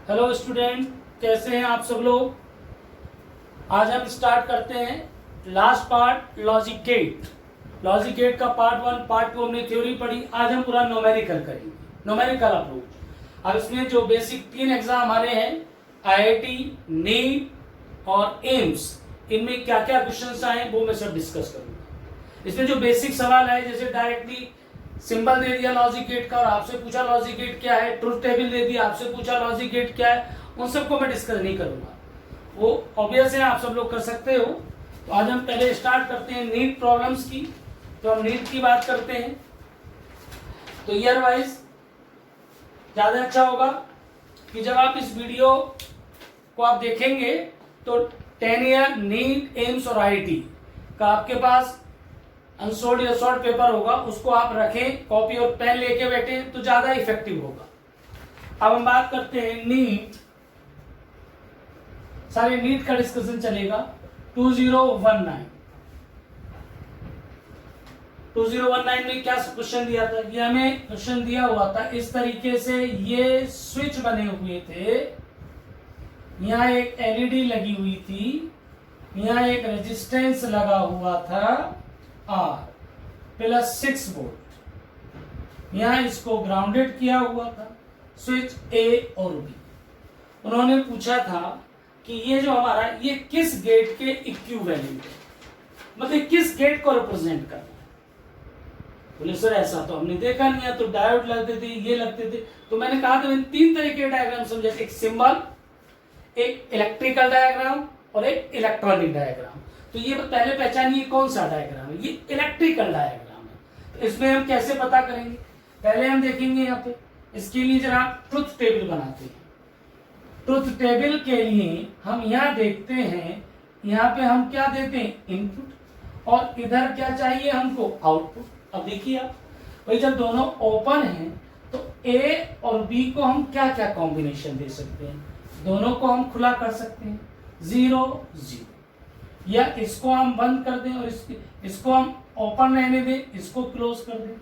Hello student, कैसे हैं आप सब लोग। आज हम स्टार्ट करते हैं last part logic gate. Logic gate का पार्ट 1 पार्ट 2 हमने थ्योरी पढ़ी। आज हम पूरा न्यूमेरिकल करेंगे, न्यूमेरिकल अप्रोच। अब इसमें जो बेसिक 3 एग्जाम हमारे हैं, आईआईटी, नीट और एम्स, इनमें क्या क्या क्वेश्चंस आए वो मैं सब डिस्कस करूंगा। इसमें जो बेसिक सवाल है, जैसे डायरेक्टली सिंबल दे दिया लॉजिक गेट का और आपसे पूछा लॉजिक गेट क्या है, ट्रुथ टेबल दे दिया आपसे पूछा लॉजिक गेट क्या है, उन सबको मैं डिस्कस नहीं करूंगा, वो ऑब्वियस है, आप सब लोग कर सकते हो। तो आज हम पहले स्टार्ट करते हैं नीट प्रॉब्लम्स की। तो हम नीट की बात करते हैं तो ईयर वाइज ज्यादा अच्छा होगा कि जब आप इस वीडियो को आप देखेंगे तो 10 ईयर नीट, एम्स और आईआईटी का आपके पास अनसोल्ड या शॉर्ट पेपर होगा, उसको आप रखें, कॉपी और पेन लेके बैठे तो ज्यादा इफेक्टिव होगा। अब हम बात करते हैं नीट, सारे नीट का डिस्कशन चलेगा। 2019 में क्या क्वेश्चन दिया था, ये हमें क्वेश्चन दिया हुआ था इस तरीके से, ये स्विच बने हुए थे, यहाँ एक एलईडी लगी हुई थी, यहाँ एक रेजिस्टेंस लगा हुआ था R +6 वोल्ट, यहाँ इसको ग्राउंडेड किया हुआ था, स्विच A और B। उन्होंने पूछा था कि ये जो हमारा ये किस गेट के इक्विवेलेंट है, मतलब किस गेट को रिप्रेजेंट करना है। बोले सर ऐसा तो हमने देखा नहीं है, तो डायोड लगते थे, ये लगते थे। तो मैंने कहा था मैंने 3 तरह के डायग्राम समझे, एक सिंबल, एक इलेक्ट्रिकल डायग्राम और एक इलेक्ट्रॉनिक डायग्राम। तो ये पहले पहचानिए कौन सा डायग्राम है, ये इलेक्ट्रिकल डायग्राम है। तो इसमें हम कैसे पता करेंगे, पहले हम देखेंगे यहाँ पे, इसके लिए जरा ट्रुथ टेबल बनाते हैं। ट्रुथ टेबल के लिए हम यहाँ देखते हैं, यहाँ पे हम क्या देते हैं, इनपुट, और इधर क्या चाहिए हमको, आउटपुट। अब देखिए आप भाई, जब दोनों ओपन हैं तो A और B को हम क्या क्या कॉम्बिनेशन दे सकते हैं, दोनों को हम खुला कर सकते हैं, 0 0, या इसको हम बंद कर दें और इसको हम ओपन रहने दें, इसको क्लोज कर दें,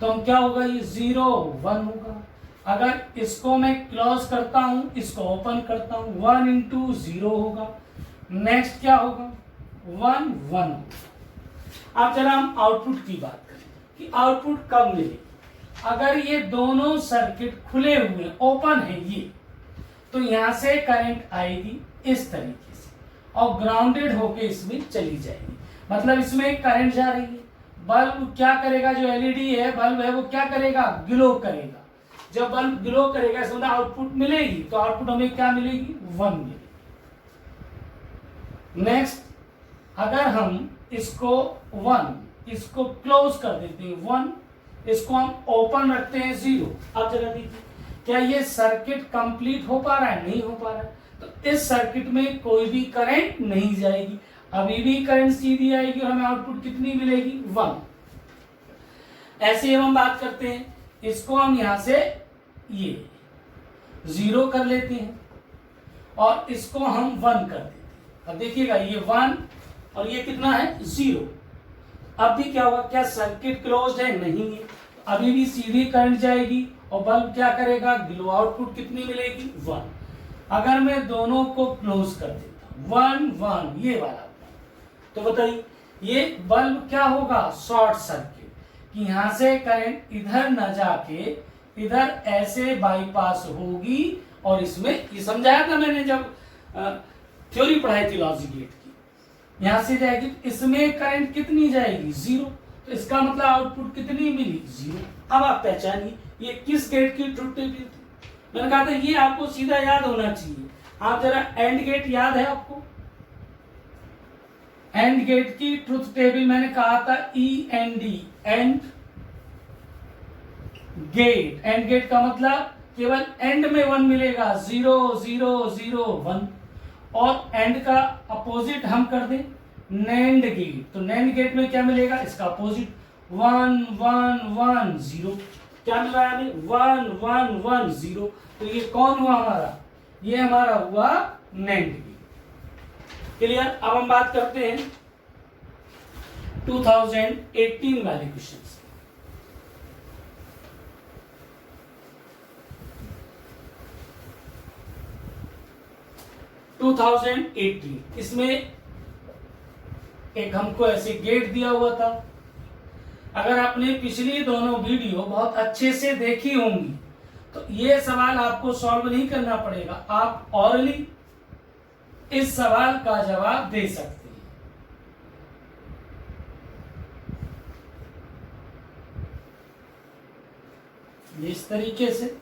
तो हम क्या होगा, ये 0 1 होगा। अगर इसको मैं क्लोज करता हूं, इसको ओपन करता हूं, 1 × 0 होगा। नेक्स्ट क्या होगा, 1 1 होगा। अब जरा हम आउटपुट की बात करें कि आउटपुट कब मिले। अगर ये दोनों सर्किट खुले हुए ओपन है ये, तो यहां से करंट आएगी इस तरीके से और ग्राउंडेड होके इसमें चली जाएगी, मतलब इसमें करंट जा रही है। बल्ब क्या करेगा, जो एलईडी है, बल्ब है, वो क्या करेगा, ग्लो करेगा। जब बल्ब ग्लो करेगा इसमें आउटपुट मिलेगी, तो आउटपुट हमें क्या मिलेगी, 1 मिलेगी। नेक्स्ट, अगर हम इसको 1, इसको क्लोज कर देते हैं 1, इसको हम ओपन रखते हैं 0। अब जरा देखिए, क्या ये सर्किट कंप्लीट हो पा रहा है, नहीं हो पा रहा है। तो इस सर्किट में कोई भी करंट नहीं जाएगी, अभी भी करंट सीधी आएगी और हमें आउटपुट कितनी मिलेगी, 1। ऐसे हम बात करते हैं, इसको हम यहां से ये 0 कर लेते हैं और इसको हम 1 कर देते हैं। अब देखिएगा ये 1 और ये कितना है, 0। अब भी क्या होगा, क्या सर्किट क्लोज्ड है, नहीं है, तो अभी भी सीधी करंट जाएगी और बल्ब क्या करेगा, ग्लो। आउटपुट कितनी मिलेगी, 1। अगर मैं दोनों को क्लोज कर देता हूं, 1 1, ये वाला, तो बताइए ये बल्ब क्या होगा, शॉर्ट सर्किट, कि यहां से करंट इधर न जाके इधर ऐसे बाईपास होगी और इसमें, ये समझाया था मैंने जब थ्योरी पढ़ाई थी लॉजिक गेट की, यहां से जाएगी, इसमें करंट कितनी जाएगी, 0। तो इसका मतलब आउटपुट कितनी मिली, 0। अब आप पहचानिए ये किस गेट की ट्रुथ टेबल थी। मैंने कहा था ये आपको सीधा याद होना चाहिए। आप जरा एंड गेट याद है आपको, एंड गेट की ट्रुथ टेबल मैंने कहा था END, AND gate. AND gate का मतलब केवल एंड में 1 मिलेगा, 0 0 0 1, और एंड का अपोजिट हम कर दें नैंड गेट, तो नैंड गेट में क्या मिलेगा, इसका अपोजिट 1 1 1 0। क्या मिल रहा है हमें, 1 1 1 0। तो ये कौन हुआ हमारा, ये हमारा हुआ नैंड गेट। क्लियर। अब हम बात करते हैं 2018 वाले क्वेश्चन। 2018 इसमें एक हमको ऐसे गेट दिया हुआ था। अगर आपने पिछली दोनों वीडियो बहुत अच्छे से देखी होंगी तो ये सवाल आपको सॉल्व नहीं करना पड़ेगा, आप ऑरली इस सवाल का जवाब दे सकते हैं। इस तरीके से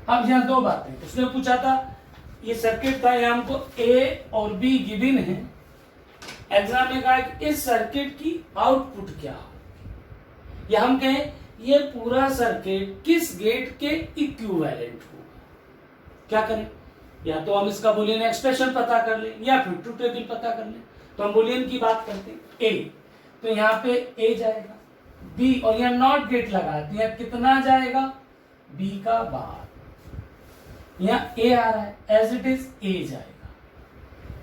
अब यहां दो बातें, उसने पूछा था ये सर्किट था, यहां हमको ए और बी गिवन है। एग्जाम में कहा कि इस सर्किट की आउटपुट क्या हो, या हम कहें ये पूरा सर्किट किस गेट के इक्विवेलेंट होगा। क्या करें, या तो हम इसका बूलियन एक्सप्रेशन पता कर लें या फिर ट्रूथ टेबल पता कर लें। तो हम बूलियन की बात करते हैं। ए, तो यहाँ पे ए जाएगा, बी और यहाँ नॉट गेट लगाते हैं, कितना जाएगा बी का बार, यहाँ ए आ रहा है एज इट इज ए जाएगा,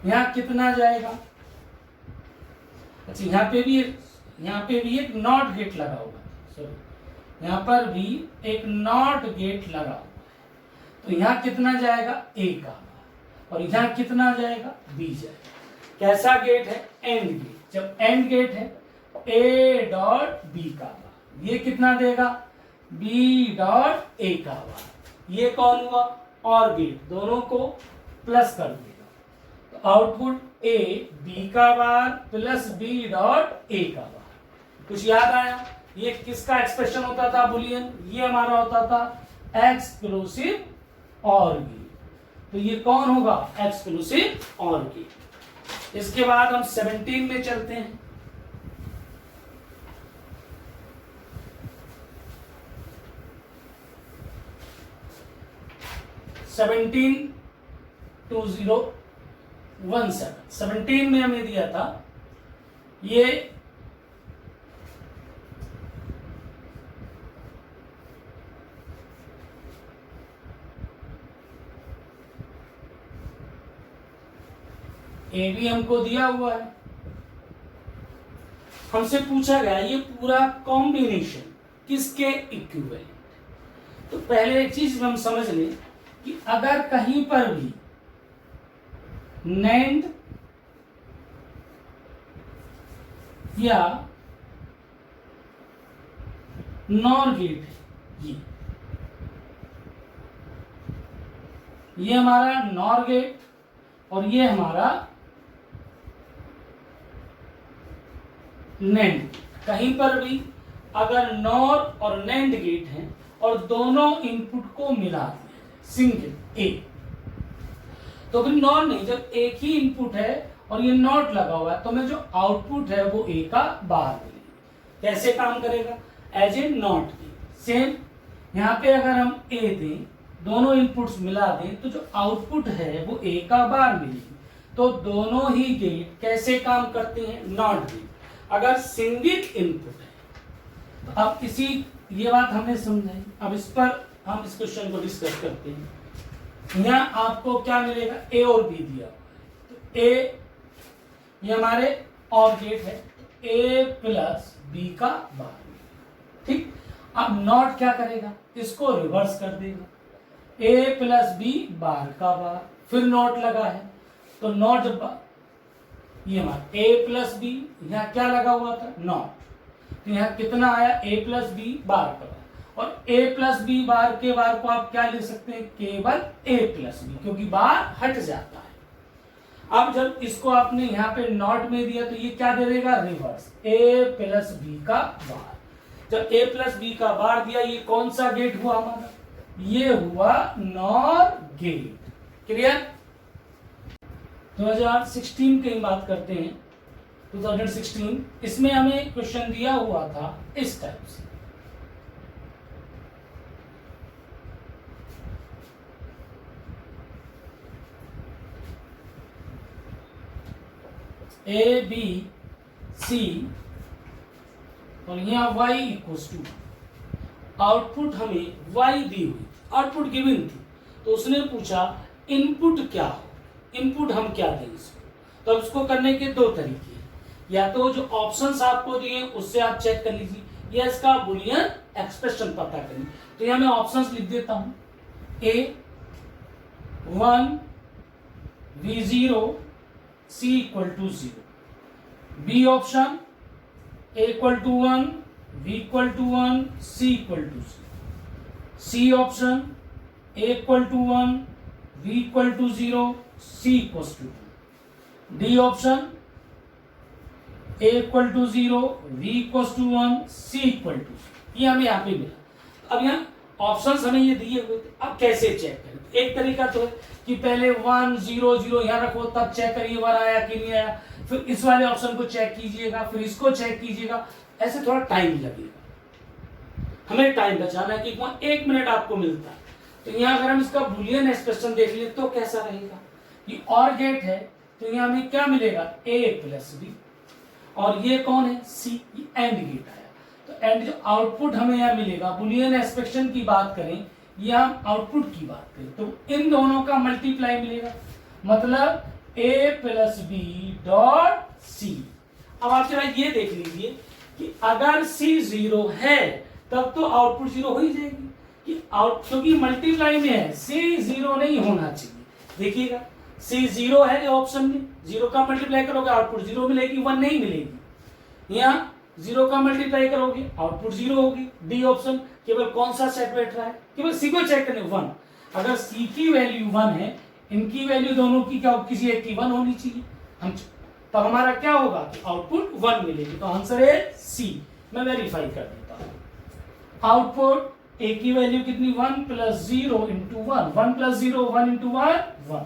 यहाँ कितना जाएगा। अच्छा यहाँ पे भी एक नॉट गेट लगा हुआ है, सॉरी यहाँ पर भी एक नॉट गेट लगा हुआ है, तो यहाँ कितना जाएगा ए का बार और यहाँ कितना जाएगा बी जाएगा। कैसा गेट है, एंड गेट। जब एंड गेट है ए डॉट बी का बार, ये कितना देगा बी डॉट ए का बार। ये कौन हुआ, और गेट, दोनों को प्लस कर देगा, तो आउटपुट ए बी का बार प्लस बी डॉट ए का बार। कुछ याद आया, ये किसका एक्सप्रेशन होता था बुलियन, ये हमारा होता था एक्सक्लूसिव और गेट। तो ये कौन होगा, एक्सक्लूसिव और गेट। इसके बाद हम 17 में चलते हैं। सेवनटीन 17 में हमें दिया था ये ए भी हमको दिया हुआ है। हमसे पूछा गया ये पूरा कॉम्बिनेशन किसके इक्विवेलेंट। तो पहले एक चीज हम समझ लें कि अगर कहीं पर भी नैंड या नॉर गेट है, ये हमारा नॉर गेट और ये हमारा नैंड। कहीं पर भी अगर नॉर और नैंड गेट है और दोनों इनपुट को मिला दिया सिंगल ए, तो फिर नॉर नहीं, जब एक ही इनपुट है और ये नॉट लगा हुआ है तो मैं जो आउटपुट है वो ए का बाहर मिलेगा। कैसे काम करेगा, as a NOT gate. Same यहाँ पे अगर हम ए दें, दोनों इनपुट्स मिला दें तो जो आउटपुट है वो ए का बार मिलेगी। तो दोनों ही गेट कैसे काम करते हैं, नॉट गेट। अगर सिंगल इनपुट है तो अब ये बात हमने समझाई। अब इस पर हम इस क्वेश्चन को डिस्कस करते हैं। यहाँ आपको क्या मिलेगा, ए और बी दिया हुआ है, तो ए ये हमारे और गेट है, ए प्लस बी का बार, ठीक। अब नॉट क्या करेगा, इसको रिवर्स कर देगा, ए प्लस बी बार का बार, फिर नॉट लगा है तो नॉट ये हमारा ए प्लस बी, यहाँ क्या लगा हुआ था नॉट, तो यहाँ कितना आया ए प्लस बी बार का बार। और a प्लस बी बार के बार को आप क्या लिख सकते हैं, केवल a प्लस बी, क्योंकि बार हट जाता है। अब जब इसको आपने यहाँ पे नॉट में दिया तो ये क्या दे देगा, रिवर्स a प्लस बी का बार। जब a प्लस बी का बार दिया, ये कौन सा गेट हुआ हमारा, ये हुआ नॉर गेट। क्लियर। 2016 की बात करते हैं, 2016 इसमें हमें क्वेश्चन दिया हुआ था इस टाइप से। ए बी सी और यहाँ y इक्वल्स टू आउटपुट हमें y दी हुई, आउटपुट गिवन थी, तो उसने पूछा इनपुट क्या हो, इनपुट हम क्या दें इसको। तो अब इसको करने के दो तरीके हैं, या तो जो ऑप्शंस आपको दिए उससे आप चेक कर लीजिए, ये इसका बुलियन एक्सप्रेशन पता करें। तो यहां मैं ऑप्शंस लिख देता हूं, A1 V0 C equal to 0, B option A equal to 1 V equal to 1 C equal to 0, C option A equal to 1 V equal to 0 C equal to 2, D option A equal to 0 V equal to 1 C equal to, ये हमें यहाँ पे मिला। अब यहाँ options हमें ये दिए हुए थे, अब कैसे चेक करें? एक तरीका तो है कि पहले 1 0 0 यहाँ रखो, तब चेक करिए 1 आया कि नहीं आया, फिर इस वाले ऑप्शन को चेक कीजिएगा, फिर इसको चेक कीजिएगा, ऐसे थोड़ा टाइम लगेगा। हमें टाइम बचाना है कि 1 मिनट आपको मिलता है। तो यहाँ अगर हम इसका बुलियन एक्सप्रेशन देख लिए तो कैसा रहेगा? ये और गेट है, तो यहाँ हमें क्या मिलेगा? A प्लस बी, और ये कौन है? C, एंड गेट आया। तो एंड जो आउटपुट हमें यहाँ मिलेगा, बुलियन एक्सप्रेशन की बात करें या हम आउटपुट की बात करें, तो इन दोनों का मल्टीप्लाई मिलेगा, मतलब A plus B dot C। अब आप जरा ये देख लीजिए कि अगर C 0 है तब तो आउटपुट 0 हो ही जाएगी, कि क्योंकि मल्टीप्लाई में है, C 0 नहीं होना चाहिए। देखिएगा C 0 है ऑप्शन में, 0 का मल्टीप्लाई करोगे आउटपुट 0 मिलेगी, 1 नहीं मिलेगी। यहाँ 0 का मल्टीप्लाई करोगे आउटपुट 0 होगी। डी ऑप्शन केवल कौन सा सेट बैठ रहा है? केवल C को चेक करने 1। अगर C की वैल्यू 1 है, इनकी वैल्यू दोनों की क्या, किसी एक की 1 होनी चाहिए, हम तब हमारा क्या होगा कि आउटपुट 1 मिलेगी। तो आंसर है C। मैं वेरीफाई कर देता हूं। आउटपुट A की वैल्यू कितनी? 1 प्लस 0 इंटू 1, 1 प्लस 0 1 इंटू 1।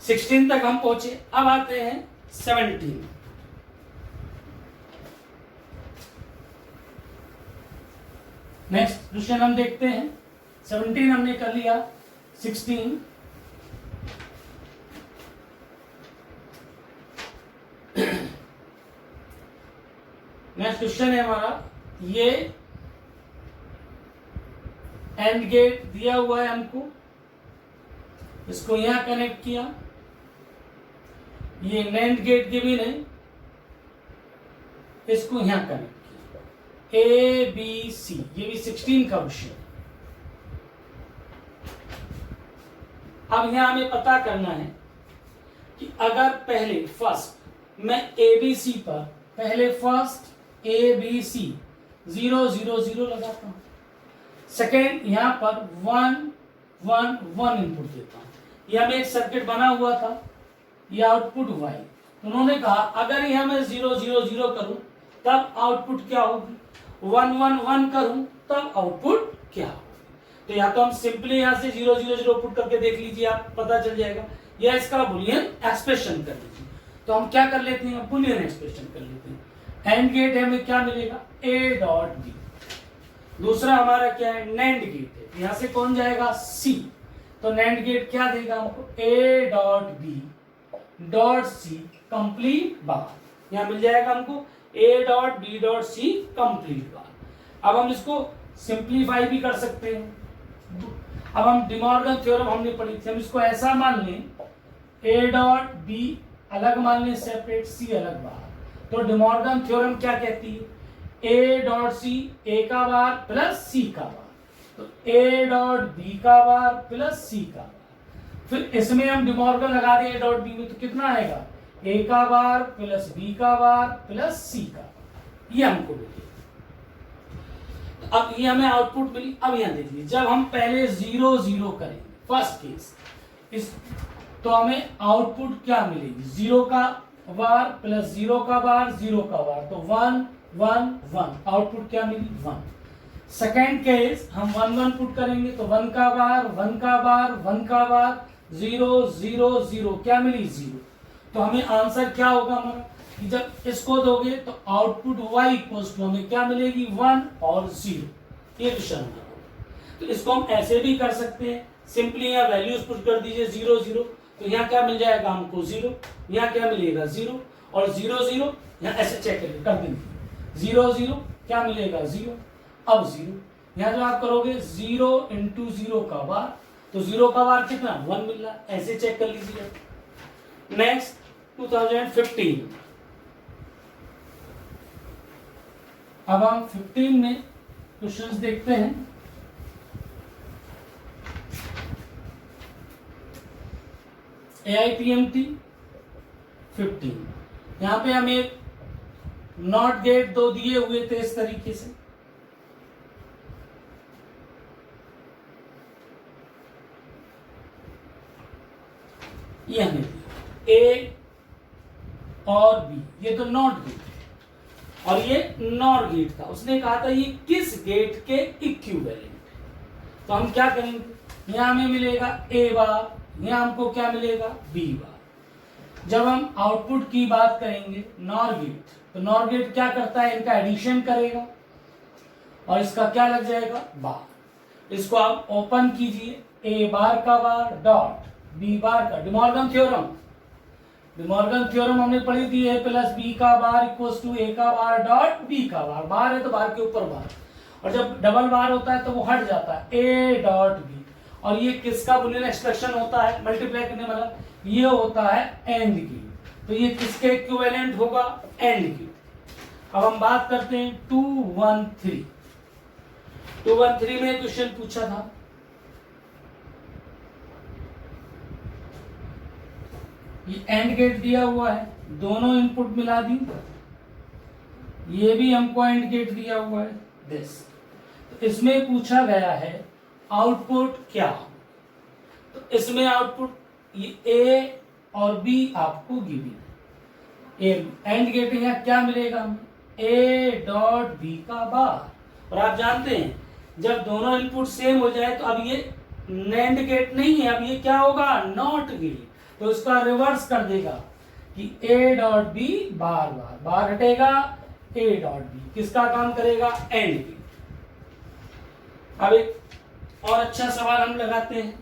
16 तक हम पहुंचे। अब आते हैं 17। नेक्स्ट क्वेश्चन हम देखते हैं। 17 हमने कर लिया, 16 नेक्स्ट क्वेश्चन है हमारा, ये एंड गेट दिया हुआ है हमको, इसको यहां कनेक्ट किया, ये नैंड गेट के भी नहीं, इसको यहां कनेक्ट किया, A B C, ये भी 16 का क्वेश्चन। अब यहां हमें पता करना है कि अगर पहले फर्स्ट मैं ABC पर पहले फर्स्ट ABC 0 0 0 लगाता हूं, सेकेंड यहां पर 1 1 1 इनपुट देता हूं। यह हमें एक सर्किट बना हुआ था, ये आउटपुट Y। उन्होंने कहा अगर यहां मैं 0 0 0 करूं तब आउटपुट क्या होगी, 1 1 1 करूं तब आउटपुट क्या होगी। तो या तो हम सिंपली यहां से 0 0 0 पुट करके देख लीजिए, आप पता चल जाएगा, या इसका बुलियन एक्सप्रेशन कर लीजिए। तो हम क्या कर लेते हैं, बुलियन एक्सप्रेशन कर लेते हैं। एंड गेट है, हमें क्या मिलेगा, A डॉट बी। दूसरा हमारा क्या है, नैंड गेट है, यहां से कौन जाएगा, C। तो नैंड गेट क्या देगा हमको, A dot B dot C complete bar. यहां मिल जाएगा हमको A dot B dot C complete bar. अब हम इसको सिंप्लीफाई भी कर सकते हैं। अब हम डिमॉर्गन थ्योरम हमने पढ़ी थी, हम इसको ऐसा मान लें, A डॉट बी अलग मान लें सेपरेट, C अलग बार। तो डिमॉर्गन थ्योरम क्या कहती है, A डॉट C A का बार प्लस C का बार, तो A डॉट B का बार प्लस C का बार। फिर इसमें हम डिमॉर्गन लगा दें A डॉट B में, तो कितना आएगा, A का बार प्लस B का बार प्लस C का बार, ये हमको मिलेगा। तो अब ये हमें आउटपुट मिली। अब यहां देखिए, जब हम पहले 0 0 करेंगे फर्स्ट केस इस, तो हमें आउटपुट क्या मिलेगी, 0 का बार प्लस 0 का बार 0 का बार, तो 1 1 1, आउटपुट क्या मिली, 1। सेकेंड केस हम 1 1 पुट करेंगे, तो 1 का बार 1 का बार 1 का बार 0 0 0, क्या मिली, 0। तो हमें आंसर क्या होगा हमारा, कि जब इसको दोगे तो आउटपुट Y इक्वल्स टू हमें क्या मिलेगी, 1 और 0। ये क्वेश्चन होगा। तो इसको हम ऐसे भी कर सकते हैं, सिंपली यहाँ वैल्यूज पुट कर दीजिए 0 0, तो यहाँ क्या मिल जाएगा हमको 0, यहाँ क्या मिलेगा 0, और 0 0 यहाँ ऐसे चेक कर देंगे, 0 0 क्या मिलेगा 0, अब 0 यहाँ जो आप करोगे 0 इंटू 0 का बार, तो 0 का बार कितना 1 मिल रहा, ऐसे चेक कर लीजिए। नेक्स्ट 2015 अब हम 15 में क्वेश्चंस देखते हैं। AIPMT 15, यहाँ पे हमें एक नॉट गेट दो दिए हुए थे इस तरीके से, ये हमें A और B, ये तो नॉट गेट है और ये नॉर गेट था। उसने कहा था ये किस गेट के इक्विवेलेंट है। तो हम क्या करेंगे, यहां हमें मिलेगा A बार, यहां हमको क्या मिलेगा B बार। जब हम आउटपुट की बात करेंगे नॉर गेट, तो नॉर गेट क्या करता है, इनका एडिशन करेगा और इसका क्या लग जाएगा बार। इसको आप ओपन कीजिए, A बार का बार डॉट B बार का, डिमॉर्गन थ्योरम, डिमॉर्गन थ्योरम हमने पढ़ी थी, A प्लस B का बार इक्वल्स टू A का बार डॉट B का बार। बार है तो बार के ऊपर बार, और जब डबल बार होता है तो वो हट जाता है A डॉट B। और ये किसका बुलियन एक्सप्रेशन होता है, मल्टीप्लाई करने वाला, ये होता है एंड गेट। तो ये किसके इक्विवेलेंट होगा, एंड गेट। अब हम बात करते हैं 213। 213 में क्वेश्चन पूछा था, ये एंड गेट दिया हुआ है, दोनों इनपुट मिला दी, ये भी हमको एंड गेट दिया हुआ है दिस। तो इसमें पूछा गया है आउटपुट क्या हो, तो इसमें आउटपुट ये A और B आपको गिवन है। एंड गेट यहाँ क्या मिलेगा हमें, A डॉट B का बार। और आप जानते हैं जब दोनों इनपुट सेम हो जाए तो अब ये नैंड गेट नहीं है, अब ये क्या होगा, नॉट गेट। तो इसका रिवर्स कर देगा कि A डॉट B बार बार, बार हटेगा A डॉट B, किसका काम करेगा, एंड गेट। अब एक और अच्छा सवाल हम लगाते हैं,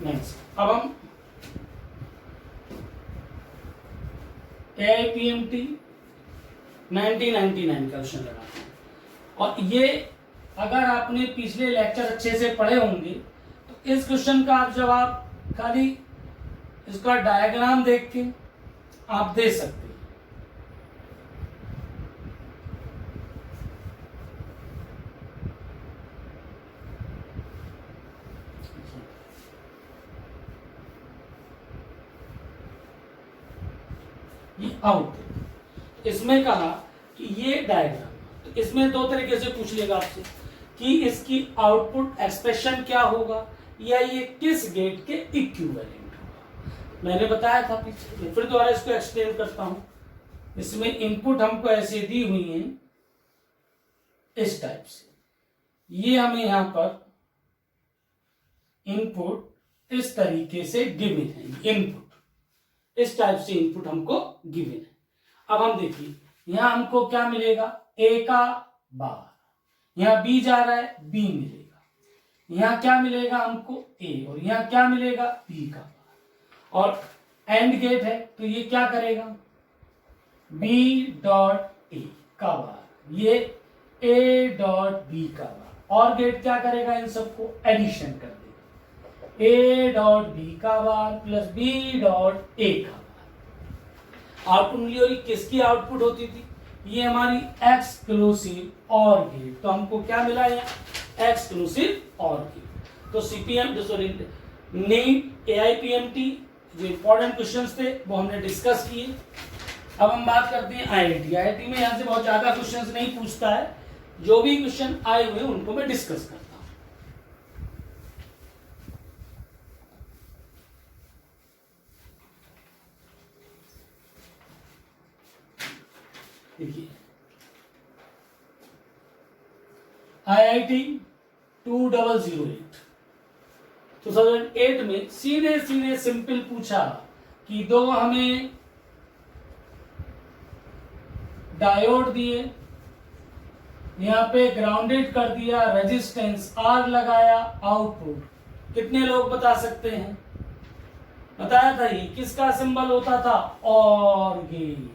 नेक्स्ट। अब हम AIPMT 1999 का क्वेश्चन लगाते हैं। और ये अगर आपने पिछले लेक्चर अच्छे से पढ़े होंगे तो इस क्वेश्चन का आप जवाब खाली इसका डायग्राम देख के आप दे सकते हैं। ये आउटपुट, इसमें कहा कि ये डायग्राम, तो इसमें दो तरीके से पूछ लेगा आपसे कि इसकी आउटपुट एक्सप्रेशन क्या होगा या ये किस गेट के इक्विवेलेंट होगा। मैंने बताया था पीछे, फिर दोबारा इसको एक्सप्लेन करता हूं। इसमें इनपुट हमको ऐसे दी हुई है इस टाइप से, ये हमें यहां पर इनपुट इस तरीके से गिवन है, इनपुट इस टाइप से इनपुट हमको गिवन है। अब हम देखिए यहां हमको क्या मिलेगा, A का बार, यहां B जा रहा है B मिलेगा, यहां क्या मिलेगा हमको A, और यहां क्या मिलेगा B का बार। और एंड गेट है तो ये क्या करेगा, B डॉट A का बार, ये A डॉट B का बार। और गेट क्या करेगा, इन सबको एडिशन कर देगा, A डॉट B का bar plus B dot A का बार। आउटपुट मिली, और किसकी आउटपुट होती थी, ये हमारी एक्सक्लूसिव और गेट। तो हमको क्या मिला है, एक्सक्लूसिव और गेट। तो CPM सॉरी नीट AIPMT जो इंपॉर्टेंट क्वेश्चंस थे वो हमने डिस्कस किए। अब हम बात करते हैं IIT में यहां से बहुत ज्यादा क्वेश्चंस नहीं पूछता है, जो भी क्वेश्चन आए हुए उनको मैं डिस्कस करता हूं। देखिए IIT 2008 2008 में सीधे सीधे सिंपल पूछा कि दो हमें डायोड दिए, यहां पे ग्राउंडेड कर दिया, रेजिस्टेंस R लगाया, आउटपुट कितने लोग बता सकते हैं, बताया था ये किसका सिंबल होता था, और गेट।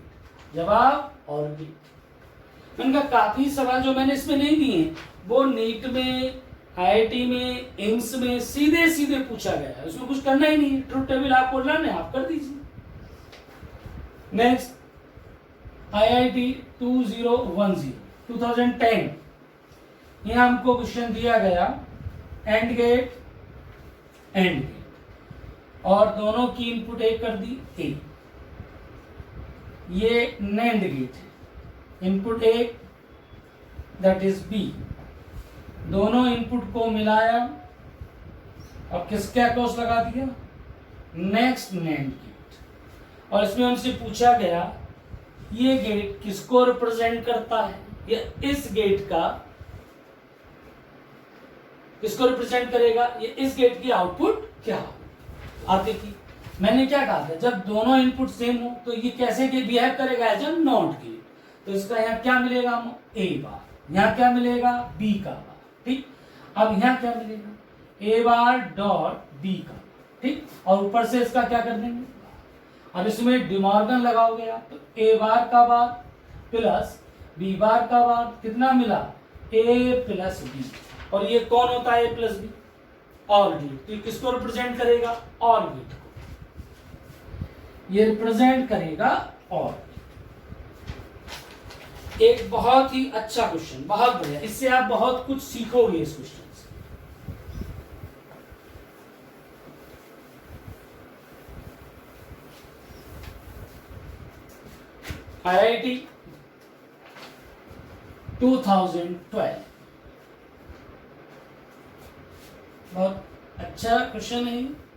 जवाब और गेट। इनका काफी सवाल जो मैंने इसमें नहीं दिए वो नीट में आईआईटी में, एम्स में सीधे सीधे पूछा गया है, उसमें कुछ करना ही नहीं है। ट्रुथ टेबल आपको लर्न है, आप कर दीजिए। नेक्स्ट आईआईटी 2010, यहां हमको क्वेश्चन दिया गया एंड गेट और दोनों की इनपुट एक कर दी ए। ये नैंड गेट है, इनपुट एक दैट इज बी, दोनों इनपुट को मिलाया और किसके अक्रॉस लगा दिया, नेक्स्ट नैंड गेट। और इसमें हमसे पूछा गया ये गेट किसको रिप्रेजेंट करता है, या इस गेट का किसको रिप्रेजेंट करेगा, ये इस गेट की आउटपुट क्या हो। आप देखिए मैंने क्या कहा था, जब दोनों इनपुट सेम हो तो ये कैसे बिहेव करेगा, एज अ नॉट गेट। तो इसका यहाँ क्या मिलेगा, ए बार, यहाँ क्या मिलेगा, बी का बार। ठीक, अब यहाँ क्या मिलेगा, ए बार डॉट बी का, ठीक, और ऊपर से इसका क्या कर देंगे। अब इसमें डिमॉर्गन लगाओगे आप, तो ए बार का बार प्लस बी बार का बार कितना मिला, ए प्लस बी। और ये कौन होता है, ए प्लस बी, और गेट। तो किसको रिप्रेजेंट करेगा, और गेट को, ये रिप्रेजेंट करेगा और। एक बहुत ही अच्छा क्वेश्चन, बहुत बढ़िया, इससे आप बहुत कुछ सीखोगे इस क्वेश्चन से। आईआईटी 2012, बहुत अच्छा क्वेश्चन है।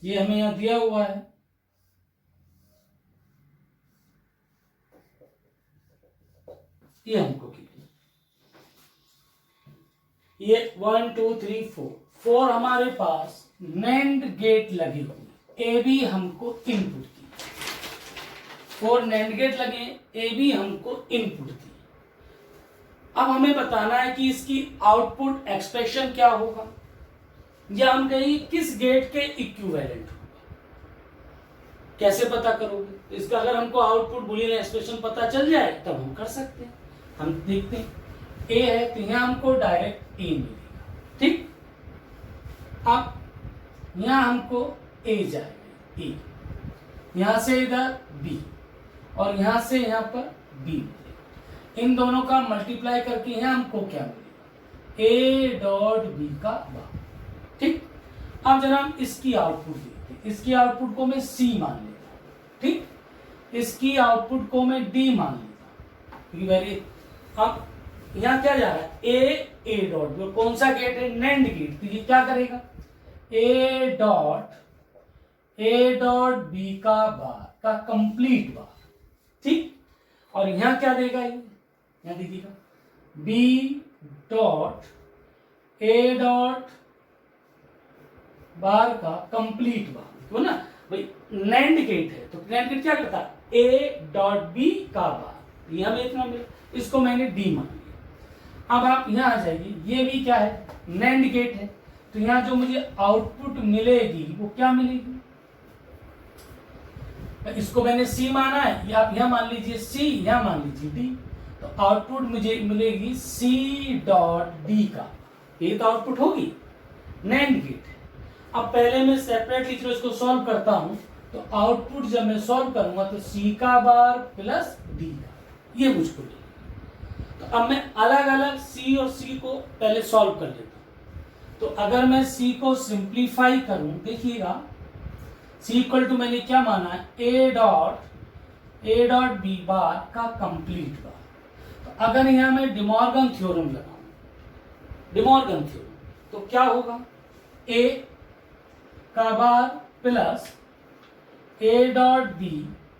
ये हमें यहां दिया हुआ है, ये हमको ये 1 2 3 4 हमारे पास नैंड गेट लगे हुए, ए बी हमको इनपुट की, 4 नैंड गेट लगे, ए बी हमको इनपुट दी। अब हमें बताना है कि इसकी आउटपुट एक्सप्रेशन क्या होगा, या हम कहें किस गेट के इक्विवेलेंट होगा। कैसे पता करोगे, इसका अगर हमको आउटपुट बूलियन एक्सप्रेशन पता चल जाए तब हम कर सकते हैं। हम देखते हैं ए है तो यहां हमको डायरेक्ट ए मिलेगा, ठीक। अब यहां हमको ए जाएगा, ए यहां से इधर बी, और यहां से यहां पर बी मिलेगा। इन दोनों का मल्टीप्लाई करके यहां हमको क्या मिलेगा, ए डॉट बी का बार, ठीक। अब जरा हम इसकी आउटपुट देखते हैं, इसकी आउटपुट को मैं सी मान लेता हूं, ठीक, इसकी आउटपुट को मैं डी मान लेता हूं। वेरी, अब यहां क्या जा रहा है, ए डॉट बी, कौन सा गेट है, नैंड गेट, तो ये क्या करेगा, ए डॉट बी का बार का कंप्लीट बार, ठीक। और यहां क्या देगा, ये यहां देखिएगा B dot A dot bar का कंप्लीट बार, तो ना भाई नैंड गेट है तो नैंड गेट क्या करता है, ए डॉट बी का बार, ये हमें इतना मिला, इसको मैंने डी मान लिया। अब आप यहां आ जाइए, ये भी क्या है, नैंड गेट है, तो यहां जो मुझे आउटपुट मिलेगी वो क्या मिलेगी, इसको मैंने सी माना है, या आप यहां मान लीजिए सी, यहां मान लीजिए डी, तो आउटपुट मुझे मिलेगी सी डॉट डी का, ये तो आउटपुट होगी, नैंड गेट है। अब पहले मैं सेपरेटली जो इसको सॉल्व करता हूं, तो आउटपुट जब मैं सॉल्व करूंगा तो सी का बार प्लस डी का, ये मुझको मिलेगा। तो अब मैं अलग अलग सी और सी को पहले सॉल्व कर लेता हूं। तो अगर मैं सी को सिंप्लीफाई करूं, देखिएगा सी इक्वल टू मैंने क्या माना है, ए डॉट बी बार का कंप्लीट बार। तो अगर यहां मैं डिमॉर्गन थ्योरम लगाऊं, डिमॉर्गन थ्योरम, तो क्या होगा, ए का bar plus A dot B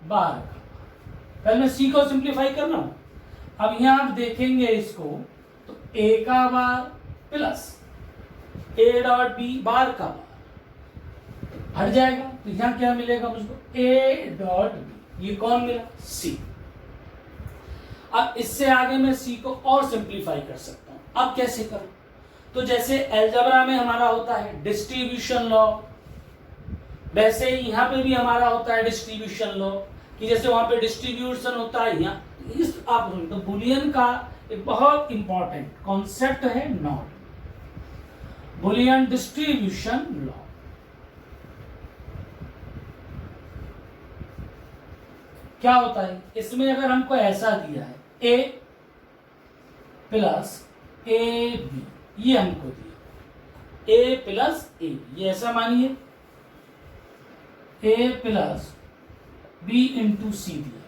bar का। पहले मैं सी को सिंप्लीफाई कर रहा हूं। अब यहां आप देखेंगे इसको, तो ए का bar plus A dot B bar का बार हट जाएगा, तो यहां क्या मिलेगा मुझको, ए डॉट बी, ये कौन मिला, सी। अब इससे आगे मैं सी को और सिंप्लीफाई कर सकता हूं। अब कैसे करूं, तो जैसे अलजेब्रा में हमारा होता है डिस्ट्रीब्यूशन लॉ, वैसे ही यहां पे भी हमारा होता है डिस्ट्रीब्यूशन लॉ, कि जैसे वहां पे डिस्ट्रीब्यूशन होता है, यहाँ इस आप तो बुलियन का एक बहुत इंपॉर्टेंट कॉन्सेप्ट है नॉट, बुलियन डिस्ट्रीब्यूशन लॉ। क्या होता है इसमें, अगर हमको ऐसा दिया है ए प्लस ए बी, ये हमको दिया ए प्लस ए, ये ऐसा मानिए A plus B into C दिया,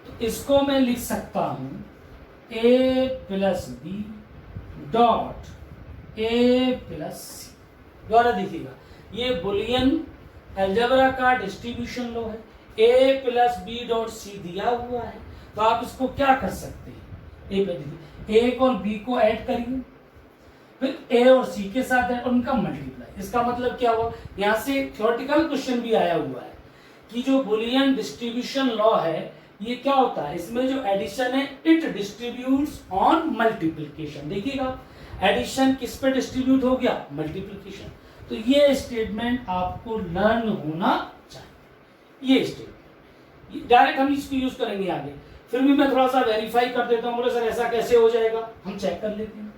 तो इसको मैं लिख सकता हूं A plus B dot A plus C. द्वारा देखिएगा ये बुलियन अलजेब्रा का डिस्ट्रीब्यूशन लॉ है, A plus B dot C दिया हुआ है, तो आप इसको क्या कर सकते हैं, ए पे देखिए ए और बी को ऐड करिए, फिर ए और सी के साथ ऐड, उनका मल्टीप्लाई। इसका मतलब क्या हुआ, यहां से थ्योरेटिकल क्वेश्चन भी आया हुआ है कि जो बुलियन डिस्ट्रीब्यूशन लॉ है ये क्या होता है, इसमें जो एडिशन है इट डिस्ट्रीब्यूट्स ऑन मल्टीप्लिकेशन। देखिएगा एडिशन किस पे डिस्ट्रीब्यूट हो गया, मल्टीप्लिकेशन। तो ये स्टेटमेंट आपको लर्न होना चाहिए, ये स्टेटमेंट डायरेक्ट हम इसको यूज करेंगे आगे। फिर भी मैं थोड़ा सा वेरीफाई कर देता हूं, बोले सर ऐसा कैसे हो जाएगा, हम चेक कर लेते हैं।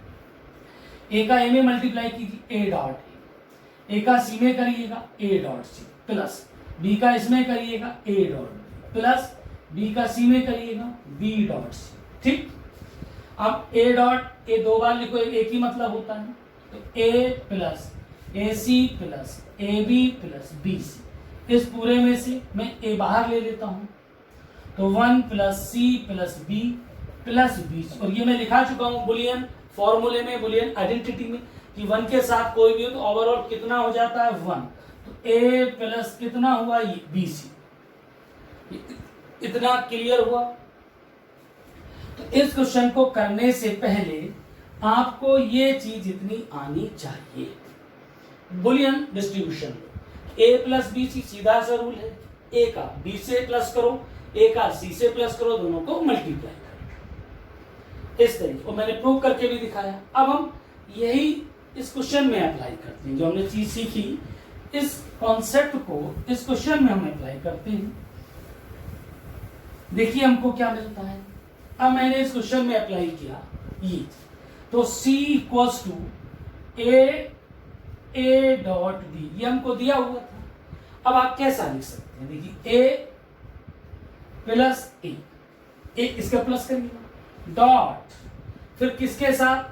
ए का ए में मल्टीप्लाई कीजिए ए डॉट ए का सी में करिएगा A dot C, plus B का इसमें करिएगा A dot B, plus B का सी में करिएगा बी डॉट सी। ठीक, अब ए डॉट ए दो बार लिखो, एक ही मतलब होता है, तो A plus A C plus A B plus B C. इस पूरे में से मैं ए बाहर ले लेता हूं, तो 1 plus C plus B plus B, और ये मैं लिखा चुका हूं बुलियन फॉर्मूले में, बुलियन आइडेंटिटी में, कि 1 के साथ कोई भी हो तो ओवरऑल कितना हो जाता है 1, तो ए प्लस कितना हुआ ये बी सी। इतना क्लियर हुआ। तो इस क्वेश्चन को करने से पहले आपको ये चीज इतनी आनी चाहिए, बुलियन डिस्ट्रीब्यूशन ए प्लस बी सी सीधा सा रूल है, ए का बी से प्लस करो, ए का सी से प्लस करो, दोनों को मल्टीप्लाई करो, इस तरीके। और मैंने प्रूव करके भी दिखाया। अब हम यही इस क्वेश्चन में अप्लाई करते हैं, जो हमने चीज सीखी इस कॉन्सेप्ट को इस क्वेश्चन में हम अप्लाई करते हैं। देखिए हमको क्या मिलता है। अब मैंने इस क्वेश्चन में अप्लाई किया ये, तो C equals to A dot B, ये हमको दिया हुआ था। अब आप कैसा लिख सकते हैं, देखिए ए प्लस ए, इसका प्लस करिएगा, डॉट फिर किसके साथ,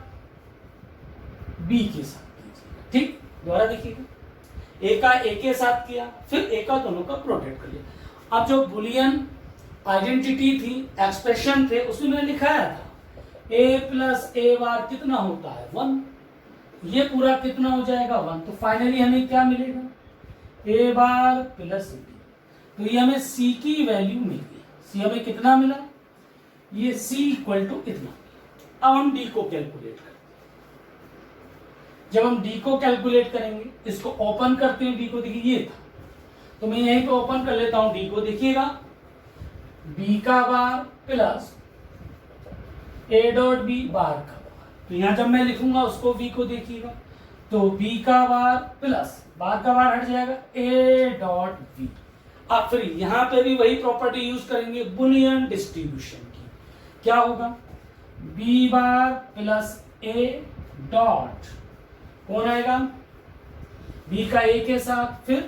बी के साथ। ठीक, दोबारा देखिएगा, ए का ए के साथ किया, फिर ए का दोनों का प्रोडक्ट कर लिया। अब जो बुलियन आइडेंटिटी थी, एक्सप्रेशन थे, उसमें मैंने लिखाया था ए प्लस ए बार कितना होता है 1, ये पूरा कितना हो जाएगा 1, तो फाइनली हमें क्या मिलेगा ए बार प्लस बी, तो ये हमें सी की वैल्यू मिल गई। सी हमें कितना मिला, ये सी इक्वल टू इतना। अब हम डी को कैलकुलेट करते हैं। जब हम डी को कैलकुलेट करेंगे, इसको ओपन करते हैं, डी को देखिए ये था, तो मैं यहीं पे ओपन कर लेता हूं डी को, देखिएगा बी का bar plus A dot B bar का बार, तो यहां जब मैं लिखूंगा उसको बी को देखिएगा, तो बी का बार प्लस बार का बार हट जाएगा ए डॉट बी। अब फिर यहां पे भी वही प्रॉपर्टी यूज करेंगे बुलियन डिस्ट्रीब्यूशन की। क्या होगा, B bar plus A dot, कौन आएगा बी का ए के साथ, फिर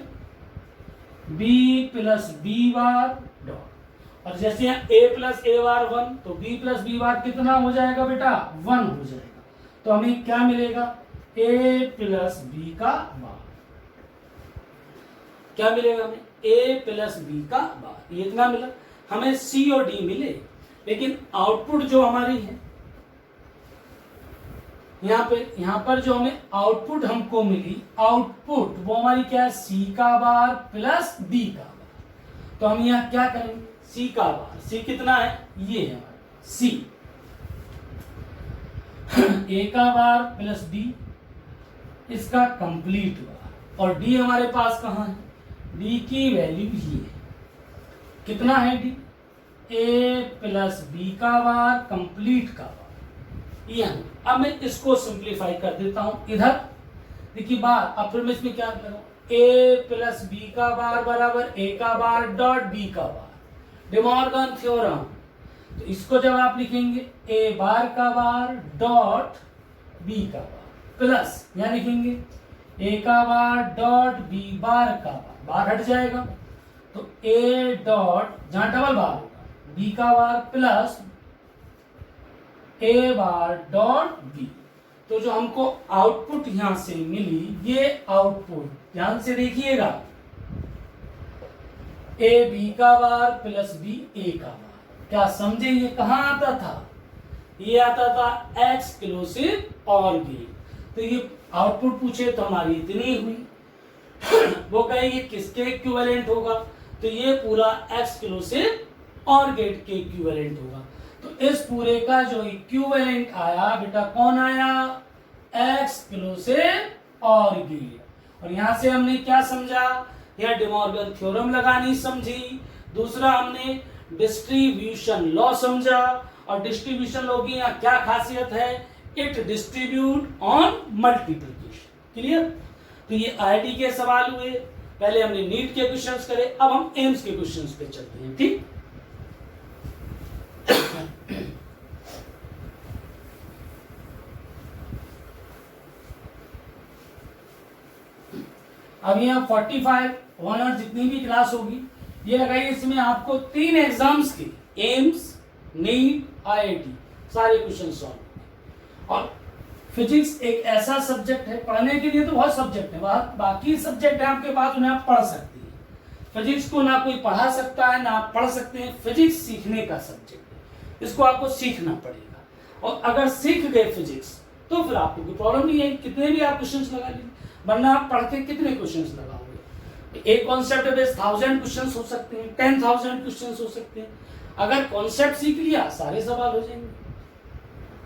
B plus B bar dot, और जैसे यहाँ a प्लस ए बार 1, तो b प्लस बी बार कितना हो जाएगा बेटा 1 हो जाएगा, तो हमें क्या मिलेगा a प्लस बी का बार, क्या मिलेगा हमें a प्लस बी का बार, ये इतना मिला। हमें c और d मिले, लेकिन आउटपुट जो हमारी है यहाँ पर जो हमें आउटपुट हमको मिली, आउटपुट वो हमारी क्या है c का बार प्लस b का बार, तो हम यहाँ क्या करेंगे C का बार, C कितना है, ये है हमारा C, ए का बार प्लस डी, इसका कंप्लीट बार, और डी हमारे पास कहाँ है, डी की वैल्यू ये है, कितना है डी, ए प्लस बी का बार कंप्लीट का बार, ये है। अब मैं इसको सिंप्लीफाई कर देता हूं इधर, देखिए बार, अब फिर मैं इसमें क्या करूं, ए प्लस बी का बार बराबर ए का बार डॉट बी का बार, डे मॉर्गन थ्योरम। तो इसको जब आप लिखेंगे ए बार का बार डॉट बी का बार प्लस यहां लिखेंगे ए का बार डॉट बी बार का बार, बार हट जाएगा तो ए डॉट, जहां डबल बार होगा, बी का बार प्लस ए बार डॉट बी। तो जो हमको आउटपुट यहां से मिली, ये आउटपुट ध्यान से देखिएगा, ए बी का बार प्लस बी ए का बार, क्या समझे ये कहां आता था, ये आता था एक्सक्लूसिव ऑर गेट। तो ये आउटपुट पूछे तो हमारी इतनी हुई, वो कहेगी किसके इक्विवेलेंट होगा, तो ये पूरा एक्सक्लूसिव ऑर गेट के इक्विवेलेंट होगा। तो इस पूरे का जो इक्विवेलेंट आया बेटा, कौन आया, एक्सक्लूसिव ऑर गेट। और यहां से हमने क्या समझा, यह डे मॉर्गन थ्योरम लगानी समझी, दूसरा हमने डिस्ट्रीब्यूशन लॉ समझा, और डिस्ट्रीब्यूशन लॉ की यहाँ क्या खासियत है, it distribute on multiplication. Clear. तो ये आईआईटी के सवाल हुए, पहले हमने नीट के क्वेश्चंस करे, अब हम एम्स के क्वेश्चंस पे चलते हैं। ठीक, अब यहाँ 45 1 और जितनी भी क्लास होगी ये लगाइए, इसमें आपको 3 एग्जाम्स के एम्स, नीट, आईआईटी सारे क्वेश्चन सॉल्व। और फिजिक्स एक ऐसा सब्जेक्ट है, पढ़ने के लिए तो बहुत सब्जेक्ट है, बाकी सब्जेक्ट है आपके पास, उन्हें आप पढ़ सकते हैं। फिजिक्स को ना कोई पढ़ा सकता है ना आप पढ़ सकते हैं, फिजिक्स सीखने का सब्जेक्ट है, इसको आपको सीखना पड़ेगा। और अगर सीख गए फिजिक्स तो फिर आपको कोई प्रॉब्लम नहीं है, कितने भी आप क्वेश्चंस लगा लीजिए, वरना आप पढ़ के कितने क्वेश्चंस लगाओगे। एक कॉन्सेप्ट बेस्ड 1000 क्वेश्चंस हो सकते हैं, 10,000 क्वेश्चंस हो सकते हैं। अगर कॉन्सेप्ट सीख लिया सारे सवाल हो जाएंगे।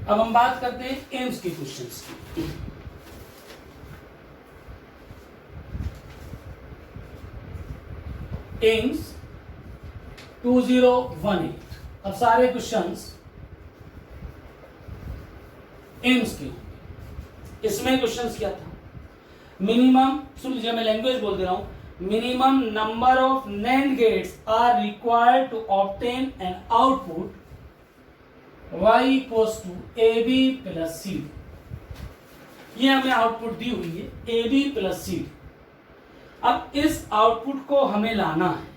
अब हम बात करते हैं एम्स के क्वेश्चंस की। एम्स 2018, अब सारे क्वेश्चंस एम्स के। इसमें क्वेश्चंस क्या था, मिनिमम, सुन लीजिए मैं लैंग्वेज बोल दे रहा हूं, minimum number of NAND gates are required to obtain an output y equals to AB plus CD। ये हमें आउटपुट दी हुई है AB plus CD। अब इस आउटपुट को हमें लाना है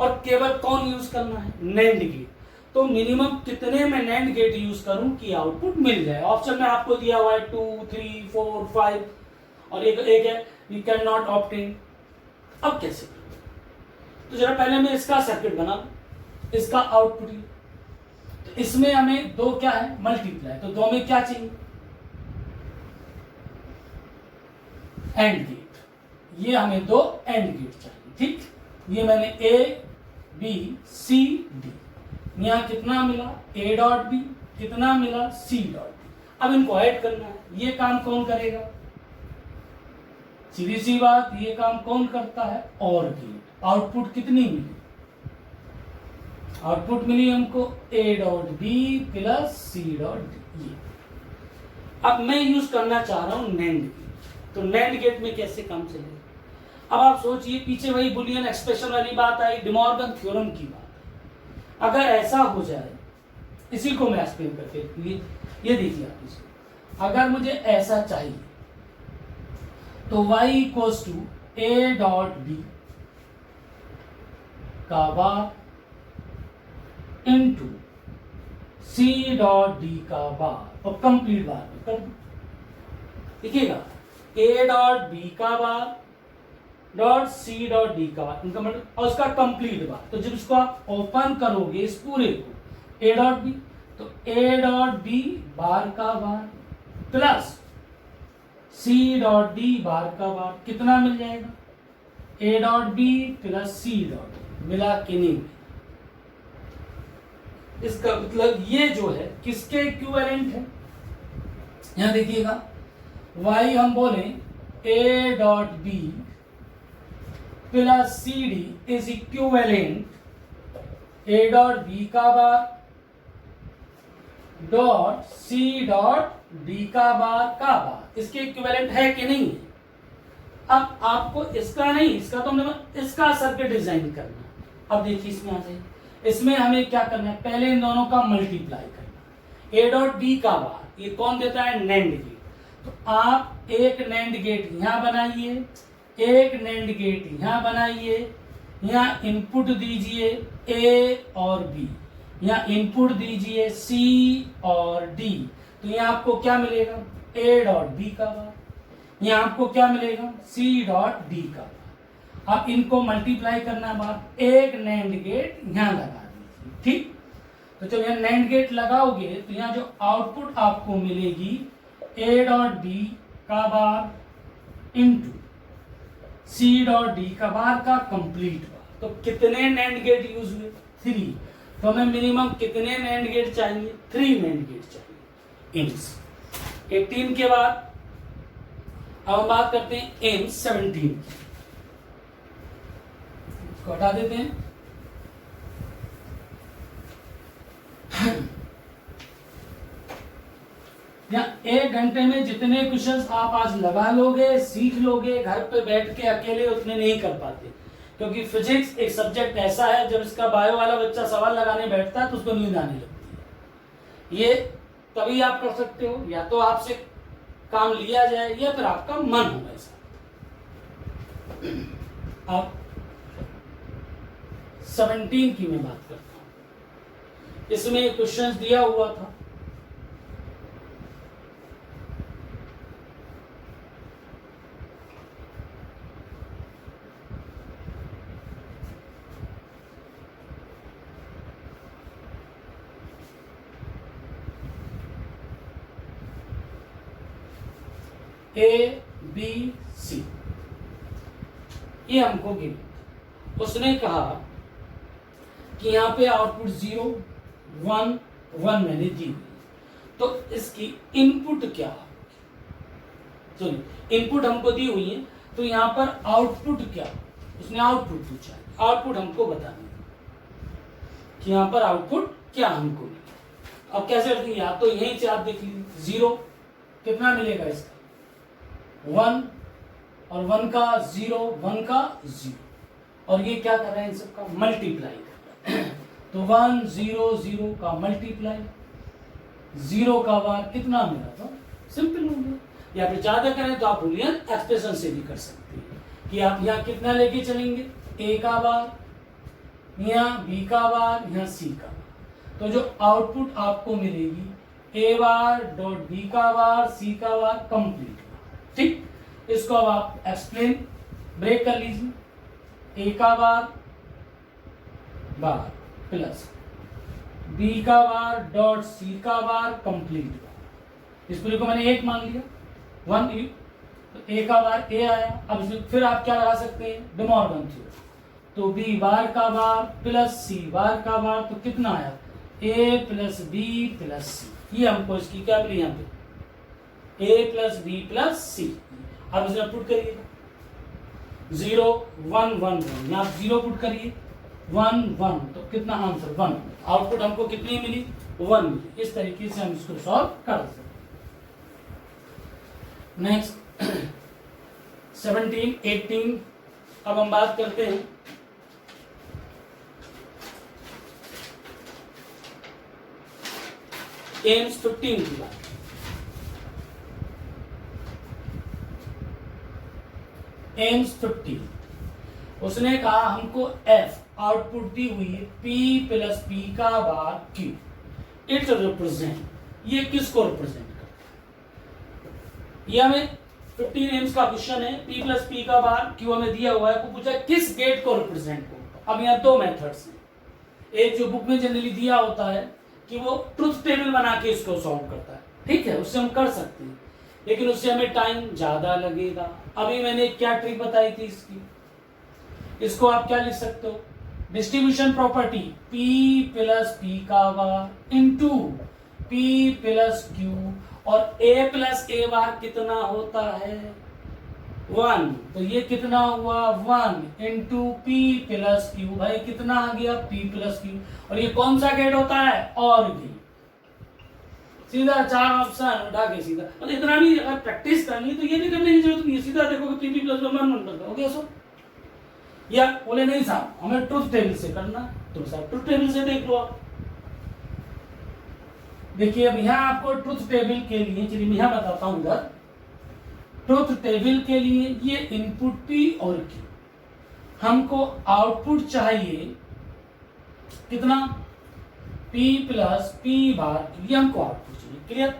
और केवल कौन यूज करना है, NAND गेट। तो मिनिमम कितने में NAND गेट यूज करूं कि आउटपुट मिल जाए। ऑप्शन में आपको दिया हुआ है 2, 3, 4, 5 और एक है यू कैन नॉट ऑब्टेन। अब कैसे, तो जरा पहले मैं इसका सर्किट बना, इसका आउटपुट, तो इसमें हमें दो क्या है, मल्टीप्लाई, तो दो में क्या चाहिए, एंड गेट, ये हमें दो एंड गेट चाहिए। ठीक, ये मैंने ए बी सी डी, यहां कितना मिला, ए डॉट बी, कितना मिला, सी डॉट बी। अब इनको ऐड करना है, ये काम कौन करेगा, सीधी सी बात, ये काम कौन करता है, और गेट। आउटपुट कितनी मिली, आउटपुट मिली हमको A dot B plus C dot D. ये अब मैं यूज करना चाह रहा हूं नैंड गेट, तो नैंड गेट में कैसे काम चलेगा। अब आप सोचिए, पीछे वही बुलियन एक्सप्रेशन वाली बात आई, डे मॉर्गन थ्योरम की बात। अगर ऐसा हो जाए, इसी को मैं एक्सप्लेन करके, ये देखिए आप इसको, अगर मुझे ऐसा चाहिए तो y equals to A dot B का bar into C dot D का बार, और कंप्लीट बार में कर दो। देखिएगा, ए डॉट बी का bar dot C dot D का बार, इनका मतलब, और उसका कंप्लीट बार। तो जब इसको आप ओपन करोगे इस पूरे को, ए डॉट बी, तो ए डॉट बी बार का bar plus C dot D bar का बार, कितना मिल जाएगा, A dot B plus C dot, मिला कि नहीं। इसका मतलब ये जो है किसके इक्विवेलेंट है, यहां देखिएगा y हम बोले a dot B plus C D is equivalent a dot B का bar dot C dot D का बार इसके इक्विवेलेंट है कि नहीं है। अब आपको इसका नहीं, इसका तो हमने इसका सर्किट डिजाइन करना। अब देखिए इसमें आ जाइए, इसमें हमें क्या करना है, पहले इन दोनों का मल्टीप्लाई करना। ए डॉट बी का बार ये कौन देता है, नैंड गेट। तो आप एक नैंड गेट यहां बनाइए, एक नैंड गेट यहां बनाइए, यहां इनपुट दीजिए ए और बी, यहां इनपुट दीजिए सी और डी। तो यहां आपको क्या मिलेगा, ए डॉट बी का बार, यहां आपको क्या मिलेगा, सी डॉट डी का बार। अब इनको मल्टीप्लाई करना है बार, एक नैंड गेट यहां लगा दीजिए। ठीक, तो जब यहां नैंड गेट लगाओगे तो यहां जो आउटपुट आपको मिलेगी ए डॉट बी का bar into C dot D का बार का कंप्लीट बार। तो कितने नैंड गेट यूज हुए, 3। तो हमें मिनिमम कितने नैंड गेट चाहिए, 3 नैंड गेट चाहिए। एम्स 18 के बाद अब हम बात करते हैं एम्स 17। इसको हटा देते हैं। या 1 घंटे में जितने क्वेश्चंस आप आज लगा लोगे, सीख लोगे, घर पे बैठ के अकेले उतने नहीं कर पाते, क्योंकि फिजिक्स एक सब्जेक्ट ऐसा है जब इसका बायो वाला बच्चा सवाल लगाने बैठता है तो उसको नींद आने लगती है। ये तभी आप कर सकते हो, या तो आपसे काम लिया जाए या फिर आपका मन हो ऐसा। अब 17 की मैं बात करता हूं। इसमें क्वेश्चंस दिया हुआ था, ए बी सी, ये हमको गिवन। उसने कहा कि यहां पे आउटपुट 0 1 1 मैंने दी हुई, तो इसकी इनपुट क्या है, सॉरी इनपुट हमको दी हुई है, तो यहां पर आउटपुट क्या, उसने आउटपुट पूछा है, आउटपुट हमको बताना कि यहां पर आउटपुट क्या हमको मिलेगा। अब कैसे करते हैं, या तो यहीं से आप देख लीजिए 0 कितना मिलेगा इसका 1 और 1 का 0 1 का 0, और ये क्या कर रहे हैं, इन सबका मल्टीप्लाई कर रहे हैं। तो 1 0 0 का मल्टीप्लाई, 0 का बार कितना मिला, तो सिंपल हो गया। या फिर ज्यादा करें तो आप बुलियन एक्सप्रेशन से भी कर सकते हैं कि आप यहाँ कितना लेके चलेंगे, ए का बार, यहाँ बी का बार, यहाँ सी का बार। तो जो आउटपुट आपको मिलेगी ए बार डॉट बी का बार सी का बार कंप्लीट। ठीक, इसको अब आप एक्सप्लेन ब्रेक कर लीजिए। ए का बार प्लस बी का बार डॉट सी का बार कंप्लीट बार। इस पूरे को मैंने 1 मान लिया, 1 यू, तो ए का बार ए आया। अब इसमें फिर आप क्या लगा सकते हैं, डिमॉर्गन थ्योरम। तो बी बार का बार प्लस सी बार का बार, तो कितना आया, ए प्लस बी प्लस सी। ये हमको इसकी क्या मिली यहाँ पे, ए प्लस बी प्लस सी। अब इसे पुट करिए 0 1 1 1, यहाँ 0 पुट करिए 1 1, तो कितना आंसर 1। आउटपुट हमको कितनी मिली, 1 मिली। इस तरीके से हम इसको सॉल्व कर सकते। नेक्स्ट 17 18। अब हम बात करते हैं एम्स 15 की बात। एम्स 15 उसने कहा हमको एफ आउटपुट दी हुई है P प्लस पी का बार Q। इट रिप्रेजेंट, ये किसको रिप्रेजेंट करता है, ये हमें 15 एम्स का क्वेश्चन है। P प्लस पी का बार Q हमें दिया हुआ है, को पूछा किस गेट को रिप्रेजेंट करता। अब यहाँ 2 मेथड्स हैं। एक जो बुक में जनरली दिया होता है कि वो ट्रुथ टेबल बना के इसको सॉल्व करता है, ठीक है, उससे हम कर सकते हैं, लेकिन उससे हमें टाइम ज्यादा लगेगा। अभी मैंने क्या ट्रिक बताई थी इसकी, इसको आप क्या लिख सकते हो, distribution property P plus P का bar into P plus Q और A प्लस A बार कितना होता है 1, तो ये कितना हुआ 1 इंटू P प्लस Q, भाई कितना आ गया P प्लस Q। और ये कौन सा गेट होता है और गेट, सीधा 4 ऑप्शन उठा के सीधा, मतलब इतना भी अगर प्रैक्टिस करनी तो ये भी करने की जरूरत नहीं है, सीधा देखो कि P प्लस 1 नंबर हो गया सो। या बोले नहीं साहब हमें ट्रुथ टेबल से करना, तो साहब ट्रुथ टेबल से देख लो आप। देखिए अब यहाँ आपको ट्रुथ टेबल के लिए, चलिए मैं यहाँ बताता हूँ इधर। ट्रुथ टेबल के लिए ये इनपुट P और Q, हमको आउटपुट चाहिए कितना P प्लस P बार Q, ये हमको आउटपुट चाहिए, क्लियर।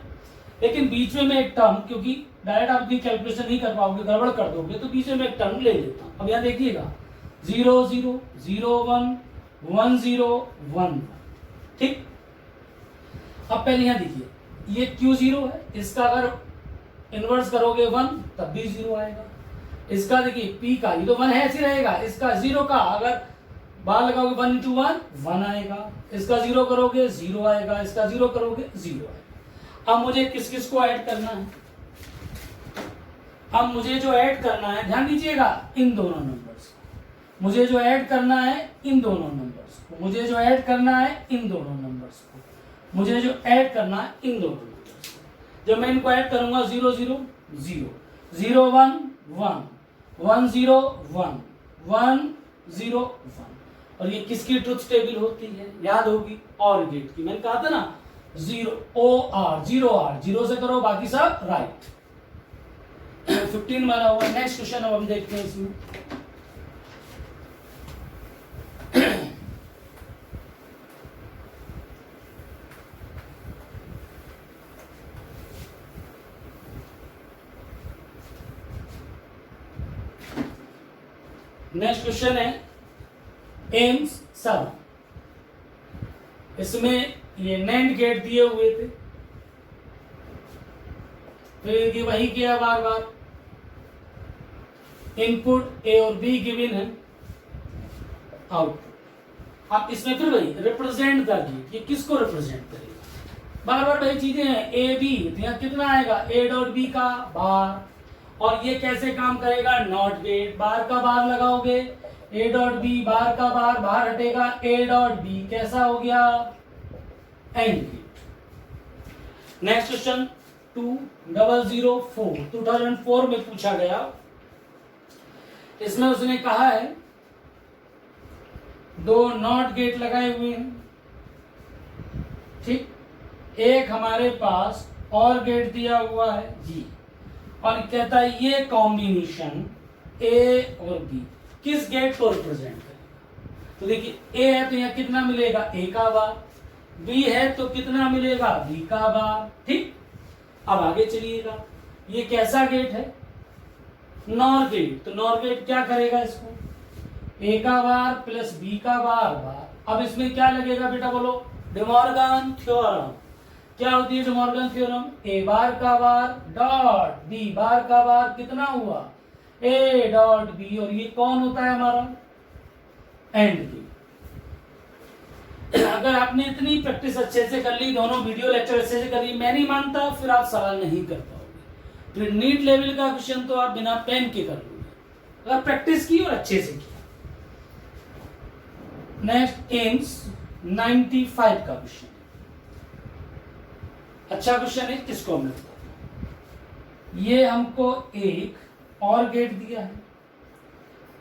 लेकिन बीच में मैं एक टर्म, क्योंकि डायरेक्ट आप कैलकुलेशन नहीं कर पाओगे, गड़बड़ कर दोगे, तो बीच में मैं एक टर्म ले लेता हूँ। अब यहाँ देखिएगा 0 0 0 1 1 0 1, ठीक। अब पहले यहाँ देखिए ये Q 0 है, इसका अगर इनवर्स करोगे 1 तब भी 0 आएगा। इसका देखिए P का ये तो 1 है, ऐसे रहेगा। इसका 0 का अगर बार लगाओगे 1 इंटू 1 1 आएगा, इसका 0 करोगे 0 आएगा, इसका 0 करोगे 0 आएगा। अब मुझे किस किस को ऐड करना है, अब मुझे जो ऐड करना है, ध्यान दीजिएगा इन दोनों नंबर्स को, मुझे जो ऐड करना है इन दोनों नंबर्स को, मुझे जो ऐड करना है इन दोनों नंबर्स को, मुझे जो ऐड करना है इन दोनों नंबर्स को। जब मैं इनको ऐड करूंगा 0 0 0 0 1 1 1 0 1 1 0 1, और ये किसकी ट्रुथ टेबल होती है, याद होगी और गेट की। मैंने कहा था ना 0 OR 0 R, 0 से करो बाकी सब राइट। 15 वाला हुआ। नेक्स्ट क्वेश्चन अब हम देखते हैं इसमें। नेक्स्ट क्वेश्चन है एम्स 7, इसमें ये नैंड गेट दिए हुए थे, फिर ये वही किया बार बार, इनपुट ए और बी गिवन है, आउटपुट। अब इसमें फिर वही रिप्रेजेंट द गेट, ये किसको रिप्रेजेंट करेगा, बार बार वही चीजें हैं। ए बी, तो यहाँ कितना आएगा ए डॉट बी का बार, और ये कैसे काम करेगा नॉट गेट, बार का बार लगाओगे ए डॉट बी, बार का बार बाहर हटेगा ए डॉट बी, कैसा हो गया एंड गेट। नेक्स्ट क्वेश्चन 2004 2004 में पूछा गया, इसमें उसने कहा है 2 नॉट गेट लगाए हुए हैं, ठीक, एक हमारे पास और गेट दिया हुआ है जी, और कहता है ये कॉम्बिनेशन ए और बी किस गेट को रिप्रेजेंट करेगा। तो देखिए ए है तो यहाँ कितना मिलेगा ए का बार, बी है तो कितना मिलेगा बी का बार, ठीक। अब आगे चलिएगा, ये कैसा गेट है नॉर गेट, तो नॉर गेट क्या करेगा इसको ए का बार प्लस बी का बार बार। अब इसमें क्या लगेगा बेटा बोलो, डे मॉर्गन थ्योरम। क्या होती है डे मॉर्गन थ्योरम, ए बार का बार डॉट बी बार का बार कितना हुआ ए डॉट बी, और ये कौन होता है हमारा एंड गेट। अगर आपने इतनी प्रैक्टिस अच्छे से कर ली, दोनों वीडियो लेक्चर अच्छे से कर ली, मैं नहीं मानता फिर आप सवाल नहीं कर पाओगे। फिर नीट लेवल का क्वेश्चन तो आप बिना पेन के कर लोगे, अगर प्रैक्टिस की और अच्छे से किया। नेक्स्ट एम्स 95 का क्वेश्चन, अच्छा क्वेश्चन है, किसको हमने बताया। ये हमको एक और गेट दिया है,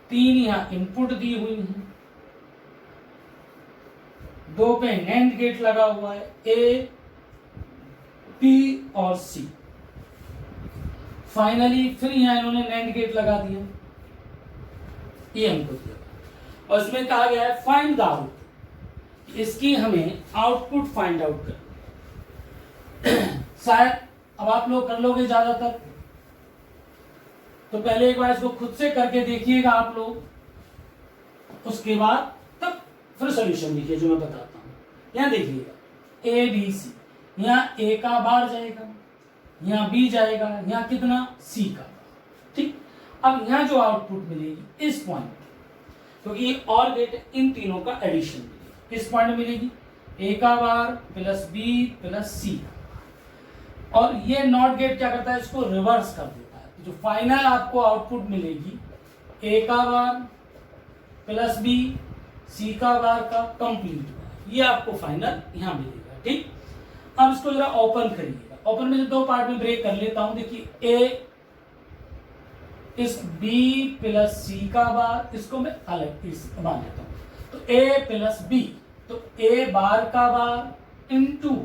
3 यहां इनपुट दी हुई है, 2 पे नैंड गेट लगा हुआ है, ए पी और सी। फाइनली फिर यहां इन्होंने नैंड गेट लगा दिया, ये हमको दिया, और इसमें कहा गया है फाइंड द आउट, इसकी हमें आउटपुट फाइंड आउट करना। शायद अब आप लोग कर लोगे ज्यादातर, तो पहले एक बार इसको खुद से करके देखिएगा आप लोग, उसके बाद तब फिर सॉल्यूशन लिखिए जो मैं बताता हूं। यहां देखिएगा ए बी सी, यहां ए का बार जाएगा, यहां बी जाएगा, यहां कितना सी का बार, ठीक। अब यहां जो आउटपुट मिलेगी इस पॉइंट, क्योंकि ये और गेट इन तीनों का एडिशन मिलेगी, किस पॉइंट मिलेगी ए का बार प्लस बी प्लस सी। और ये नॉट गेट क्या करता है, इसको रिवर्स कर देता है। तो जो फाइनल आपको आउटपुट मिलेगी ए का बार प्लस बी सी का बार का कंप्लीट बार, ये आपको फाइनल यहां मिलेगा। ठीक, अब इसको जरा ओपन करिएगा। ओपन में जो दो पार्ट में ब्रेक कर लेता हूं। देखिए ए इस बी प्लस सी का बार, इसको मैं अलग इस मान लेता हूं। तो ए प्लस बी, तो ए बार का बार इनटू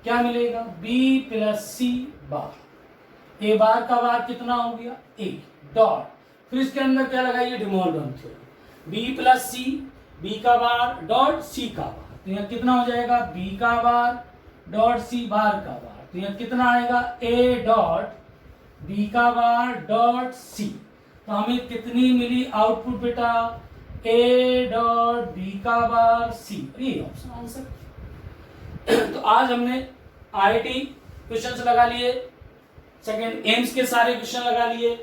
क्या मिलेगा, बी प्लस सी बार। ए बार का बार कितना हो गया, ए डॉट, फिर इसके अंदर क्या लगाइए, डिमोर्गन थ्योरम, बी प्लस सी, बी का बार डॉट सी का बार। तो यहाँ कितना हो जाएगा, बी का बार डॉट सी बार का बार। तो यहाँ कितना आएगा, ए डॉट बी का बार डॉट सी। तो हमें कितनी मिली आउटपुट बेटा, ए डॉट बी का बार सी। ये ऑप्शन आंसर। तो आज हमने आईआईटी क्वेश्चंस लगा लिए, सेकंड एम्स के सारे क्वेश्चन लगा लिए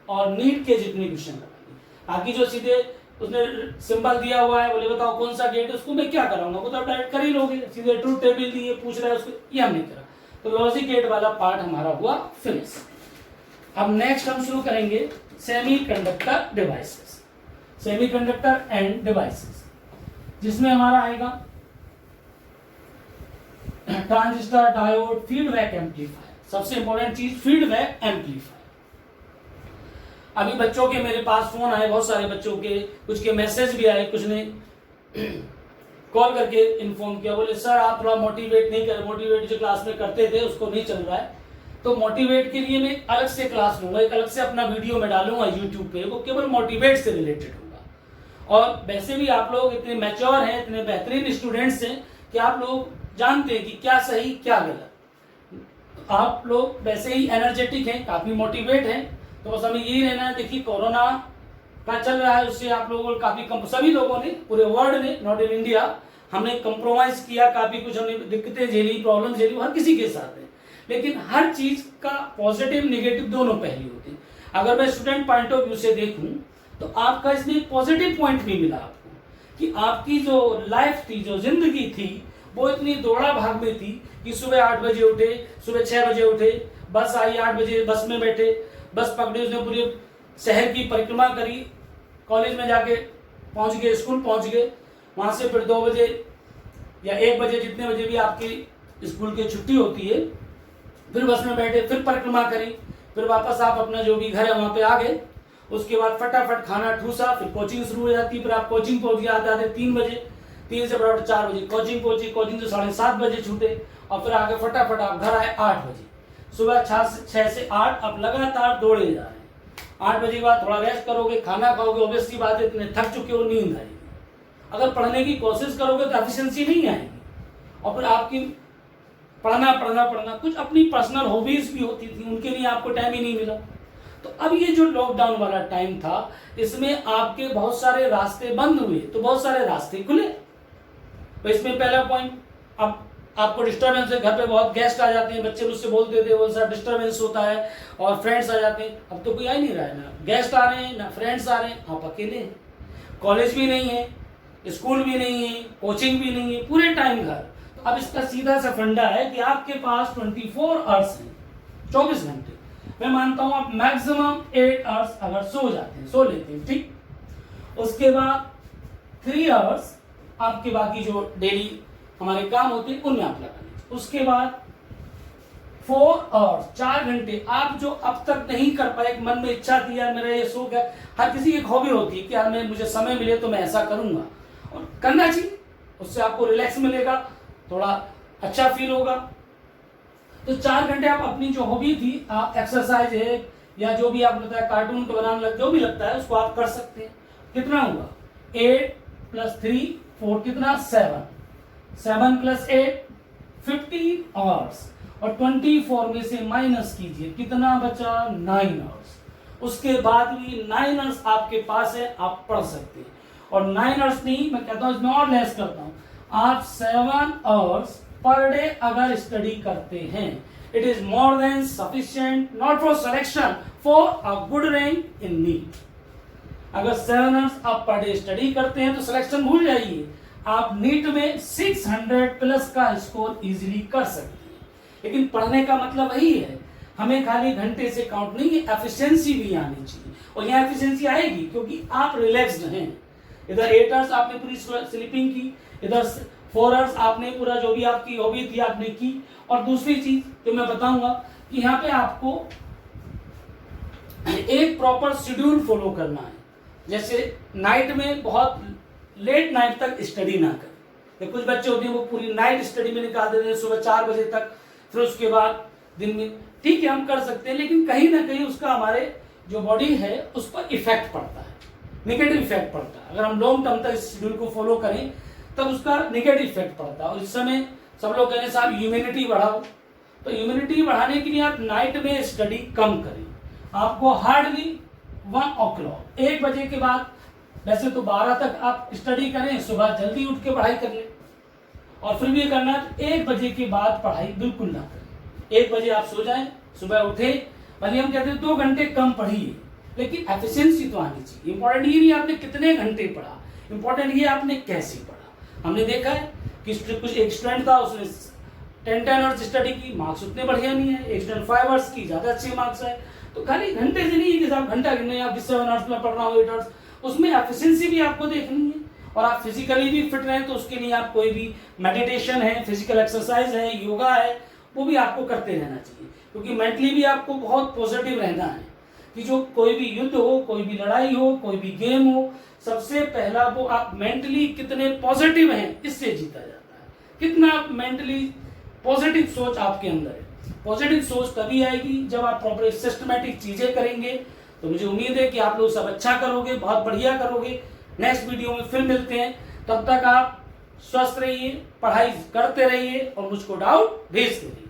और नीट के जितने क्वेश्चन लगा लिए। बाकी जो सीधे उसने सिंबल दिया हुआ है, बोले बताओ कौन सा गेट है, उसको मैं क्या कराऊंगा, वो तो आप डायरेक्ट कर ही लोगे। सीधे ट्रूथ टेबल दिए पूछ रहा है उसको, ये हम नहीं करा। तो लॉजिक गेट वाला पार्ट हमारा हुआ फिनिश। अब नेक्स्ट हम शुरू करेंगे semiconductor devices, semiconductor end devices, जिसमें हमारा आएगा ट्रांजिस्टर, डायोड, फीडबैक एम्पलीफायर। सबसे इंपॉर्टेंट चीज फीडबैक एम्पलीफायर। अभी बच्चों के मेरे पास फोन आए, बहुत सारे बच्चों के, कुछ के मैसेज भी आए, कुछ ने कॉल करके इन्फॉर्म किया, बोले सर आप थोड़ा मोटिवेट नहीं कर, मोटिवेट जो क्लास में करते थे उसको नहीं चल रहा है। तो मोटिवेट के लिए मैं अलग से क्लास लूंगा, एक अलग से अपना वीडियो में डालूंगा यूट्यूब पे, वो केवल मोटिवेट से रिलेटेड होगा। और वैसे भी आप लोग इतने मैच्योर हैं, इतने बेहतरीन स्टूडेंट्स हैं कि आप लोग जानते हैं कि क्या सही क्या गलत। आप लोग वैसे ही एनर्जेटिक हैं, काफी मोटिवेट हैं। तो बस हमें यही रहना है। देखिए कोरोना का चल रहा है, उससे आप लोगों को काफी सभी लोगों ने, पूरे वर्ल्ड ने, नॉट इन इंडिया, हमने कंप्रोमाइज किया, काफी कुछ हमने दिक्कतें झेली, प्रॉब्लम झेली, हर किसी के साथ है। लेकिन हर चीज का पॉजिटिव नेगेटिव दोनों पहलू होते हैं। अगर मैं स्टूडेंट पॉइंट ऑफ व्यू से देखूं तो आपका इसमें एक पॉजिटिव पॉइंट भी मिला आपको, कि आपकी जो लाइफ थी, जो जिंदगी थी, वो इतनी दौड़ा भाग में थी कि सुबह 8 बजे उठे, सुबह 6 बजे उठे, बस आई 8 बजे, बस में बैठे, बस पकड़े, उसने पूरे शहर की परिक्रमा करी, कॉलेज में जाके पहुंच गए, स्कूल पहुंच गए, वहां से फिर 2 बजे या 1 बजे, जितने बजे भी आपकी स्कूल की छुट्टी होती है, फिर बस में बैठे, फिर परिक्रमा करी, फिर वापस आप अपना जो भी घर है वहां पे आ गए। उसके बाद फटाफट खाना ठूसा, फिर कोचिंग शुरू हो जाती, फिर आप कोचिंग पहुंच गए आते आते 3 बजे, 3 से बराबर 4 बजे कोचिंग पहुंची, कोचिंग से 7:30 बजे छूटे, और फिर आगे फटाफट आप घर आए 8 बजे। सुबह 6 से 8 आप लगातार दौड़े जा रहे हैं। 8 बजे के बाद थोड़ा रेस्ट करोगे, खाना खाओगे, ऑब्वियस सी बात है इतने थक चुके हो, नींद आएगी। अगर पढ़ने की कोशिश करोगे तो एफिशिएंसी नहीं आएगी, और फिर आपकी पढ़ना, कुछ अपनी पर्सनल हॉबीज भी होती थी, उनके लिए आपको टाइम ही नहीं मिला। तो अब ये जो लॉकडाउन वाला टाइम था, इसमें आपके बहुत सारे रास्ते बंद हुए, तो बहुत सारे रास्ते खुले। तो इसमें पहला पॉइंट, अब आपको डिस्टर्बेंस है, घर पे बहुत गेस्ट आ जाते हैं, बच्चे मुझसे बोलते थे वो सर डिस्टर्बेंस होता है, और फ्रेंड्स आ जाते हैं। अब तो कोई आ ही नहीं रहा है, ना गेस्ट आ रहे हैं ना फ्रेंड्स आ रहे हैं, आप अकेले हैं। कॉलेज भी नहीं है, स्कूल भी नहीं है, कोचिंग भी नहीं है, पूरे टाइम घर। तो अब इसका सीधा सा फंडा है कि आपके पास 24 आवर्स हैं, 24 घंटे। मैं मानता हूं आप मैक्सिमम 8 आवर्स अगर सो जाते हैं, सो लेते हैं, ठीक। उसके बाद 3 आवर्स आपके बाकी जो डेली हमारे काम होते हैं उनमें आप लगा लीजिए। उसके बाद 4 आवर्स, 4 घंटे आप जो अब तक नहीं कर पाए, मन में इच्छा थी यार मेरा ये शौक है, हर किसी की एक हॉबी होती है कि यार मुझे समय मिले तो मैं ऐसा करूंगा, और करना चाहिए, उससे आपको रिलैक्स मिलेगा, थोड़ा अच्छा फील होगा। तो 4 घंटे आप अपनी जो हॉबी थी, एक्सरसाइज है या जो भी आप लगता है कार्टून को बनाने लग, जो भी लगता है उसको आप कर सकते हैं। कितना हुआ, 8 + 3 4 कितना 7 + 8 15 आवर्स, और 24 में से माइनस कीजिए, कितना बचा 9 आवर्स। उसके बाद भी 9 आवर्स आपके पास है, आप पढ़ सकते हैं। और 9 आवर्स नहीं, मैं कहता हूं इसमें और लेस करता हूं, आप 7 आवर्स पर डे अगर स्टडी करते हैं, it is more than sufficient, not for selection, for a good rank in NEET. अगर 7 आवर्स आप पर डे स्टडी करते हैं तो सिलेक्शन भूल जाइए, आप नीट में 600 प्लस का स्कोर इजीली कर सकते हैं। लेकिन पढ़ने का मतलब वही है, हमें खाली घंटे से काउंट नहीं, एफिशिएंसी भी आनी चाहिए। और यहाँ एफिशिएंसी आएगी क्योंकि आप रिलैक्स्ड हैं। इधर 8 आवर्स आपने पूरी स्लीपिंग की, इधर 4 आवर्स आपने पूरा जो भी आपकी हॉबी थी आपने की। और दूसरी चीज जो मैं बताऊंगा कि यहाँ पे आपको एक प्रॉपर शेड्यूल फॉलो करना है। जैसे नाइट में बहुत लेट नाइट तक स्टडी ना करें। कुछ बच्चे होते हैं वो पूरी नाइट स्टडी में निकाल देते हैं सुबह 4 बजे तक, फिर उसके बाद दिन में, ठीक है हम कर सकते हैं, लेकिन कहीं ना कहीं उसका हमारे जो बॉडी है उस पर इफेक्ट पड़ता है, नेगेटिव इफेक्ट पड़ता है। अगर हम लॉन्ग टर्म तक इस शेड्यूल को फॉलो करें तब उसका नेगेटिव इफेक्ट पड़ता है। और इस समय सब लोग कह रहे हैं साहब इम्यूनिटी बढ़ाओ, तो इम्यूनिटी बढ़ाने के लिए आप नाइट में स्टडी कम करें। आपको हार्डली 1 o'clock 1 बजे के बाद, वैसे तो 12 तक आप स्टडी करें, सुबह जल्दी उठ के पढ़ाई कर लें। और फिर भी करना 1 बजे के बाद पढ़ाई बिल्कुल ना करें। 1 बजे आप सो जाएं, सुबह उठे, भले हम कहते हैं 2 घंटे कम पढ़िए, लेकिन एफिशिएंसी तो आनी चाहिए। इंपॉर्टेंट ये नहीं आपने कितने घंटे पढ़ा, इंपॉर्टेंट ये आपने कैसे पढ़ा। हमने देखा है कि कुछ एक स्टूडेंट था, उसने 10 आवर्स स्टडी की, मार्क्स उतने बढ़िया नहीं है। एक स्टूडेंट 5 आवर्स की, ज्यादा अच्छे मार्क्स है। तो खाली घंटे से नहीं है कि आप घंटा गिनने, आप 7 आवर्स में पढ़ रहा हो, 8 आवर्स, उसमें एफिशिएंसी भी आपको देखनी है। और आप फिजिकली भी फिट रहें तो उसके लिए आप कोई भी मेडिटेशन है, फिजिकल एक्सरसाइज है, योगा है, वो भी आपको करते रहना चाहिए। क्योंकि मेंटली भी आपको बहुत पॉजिटिव रहना है कि जो कोई भी युद्ध हो, कोई भी लड़ाई हो, कोई भी गेम हो, सबसे पहला वो आप मेंटली कितने पॉजिटिव हैं इससे जीता जाता है। कितना मेंटली पॉजिटिव सोच आपके अंदर है। पॉजिटिव सोच तभी आएगी जब आप प्रॉपर सिस्टमैटिक चीजें करेंगे। तो मुझे उम्मीद है कि आप लोग सब अच्छा करोगे, बहुत बढ़िया करोगे। नेक्स्ट वीडियो में फिर मिलते हैं, तब तक आप स्वस्थ रहिए, पढ़ाई करते रहिए और मुझको डाउट भेजते रहिए।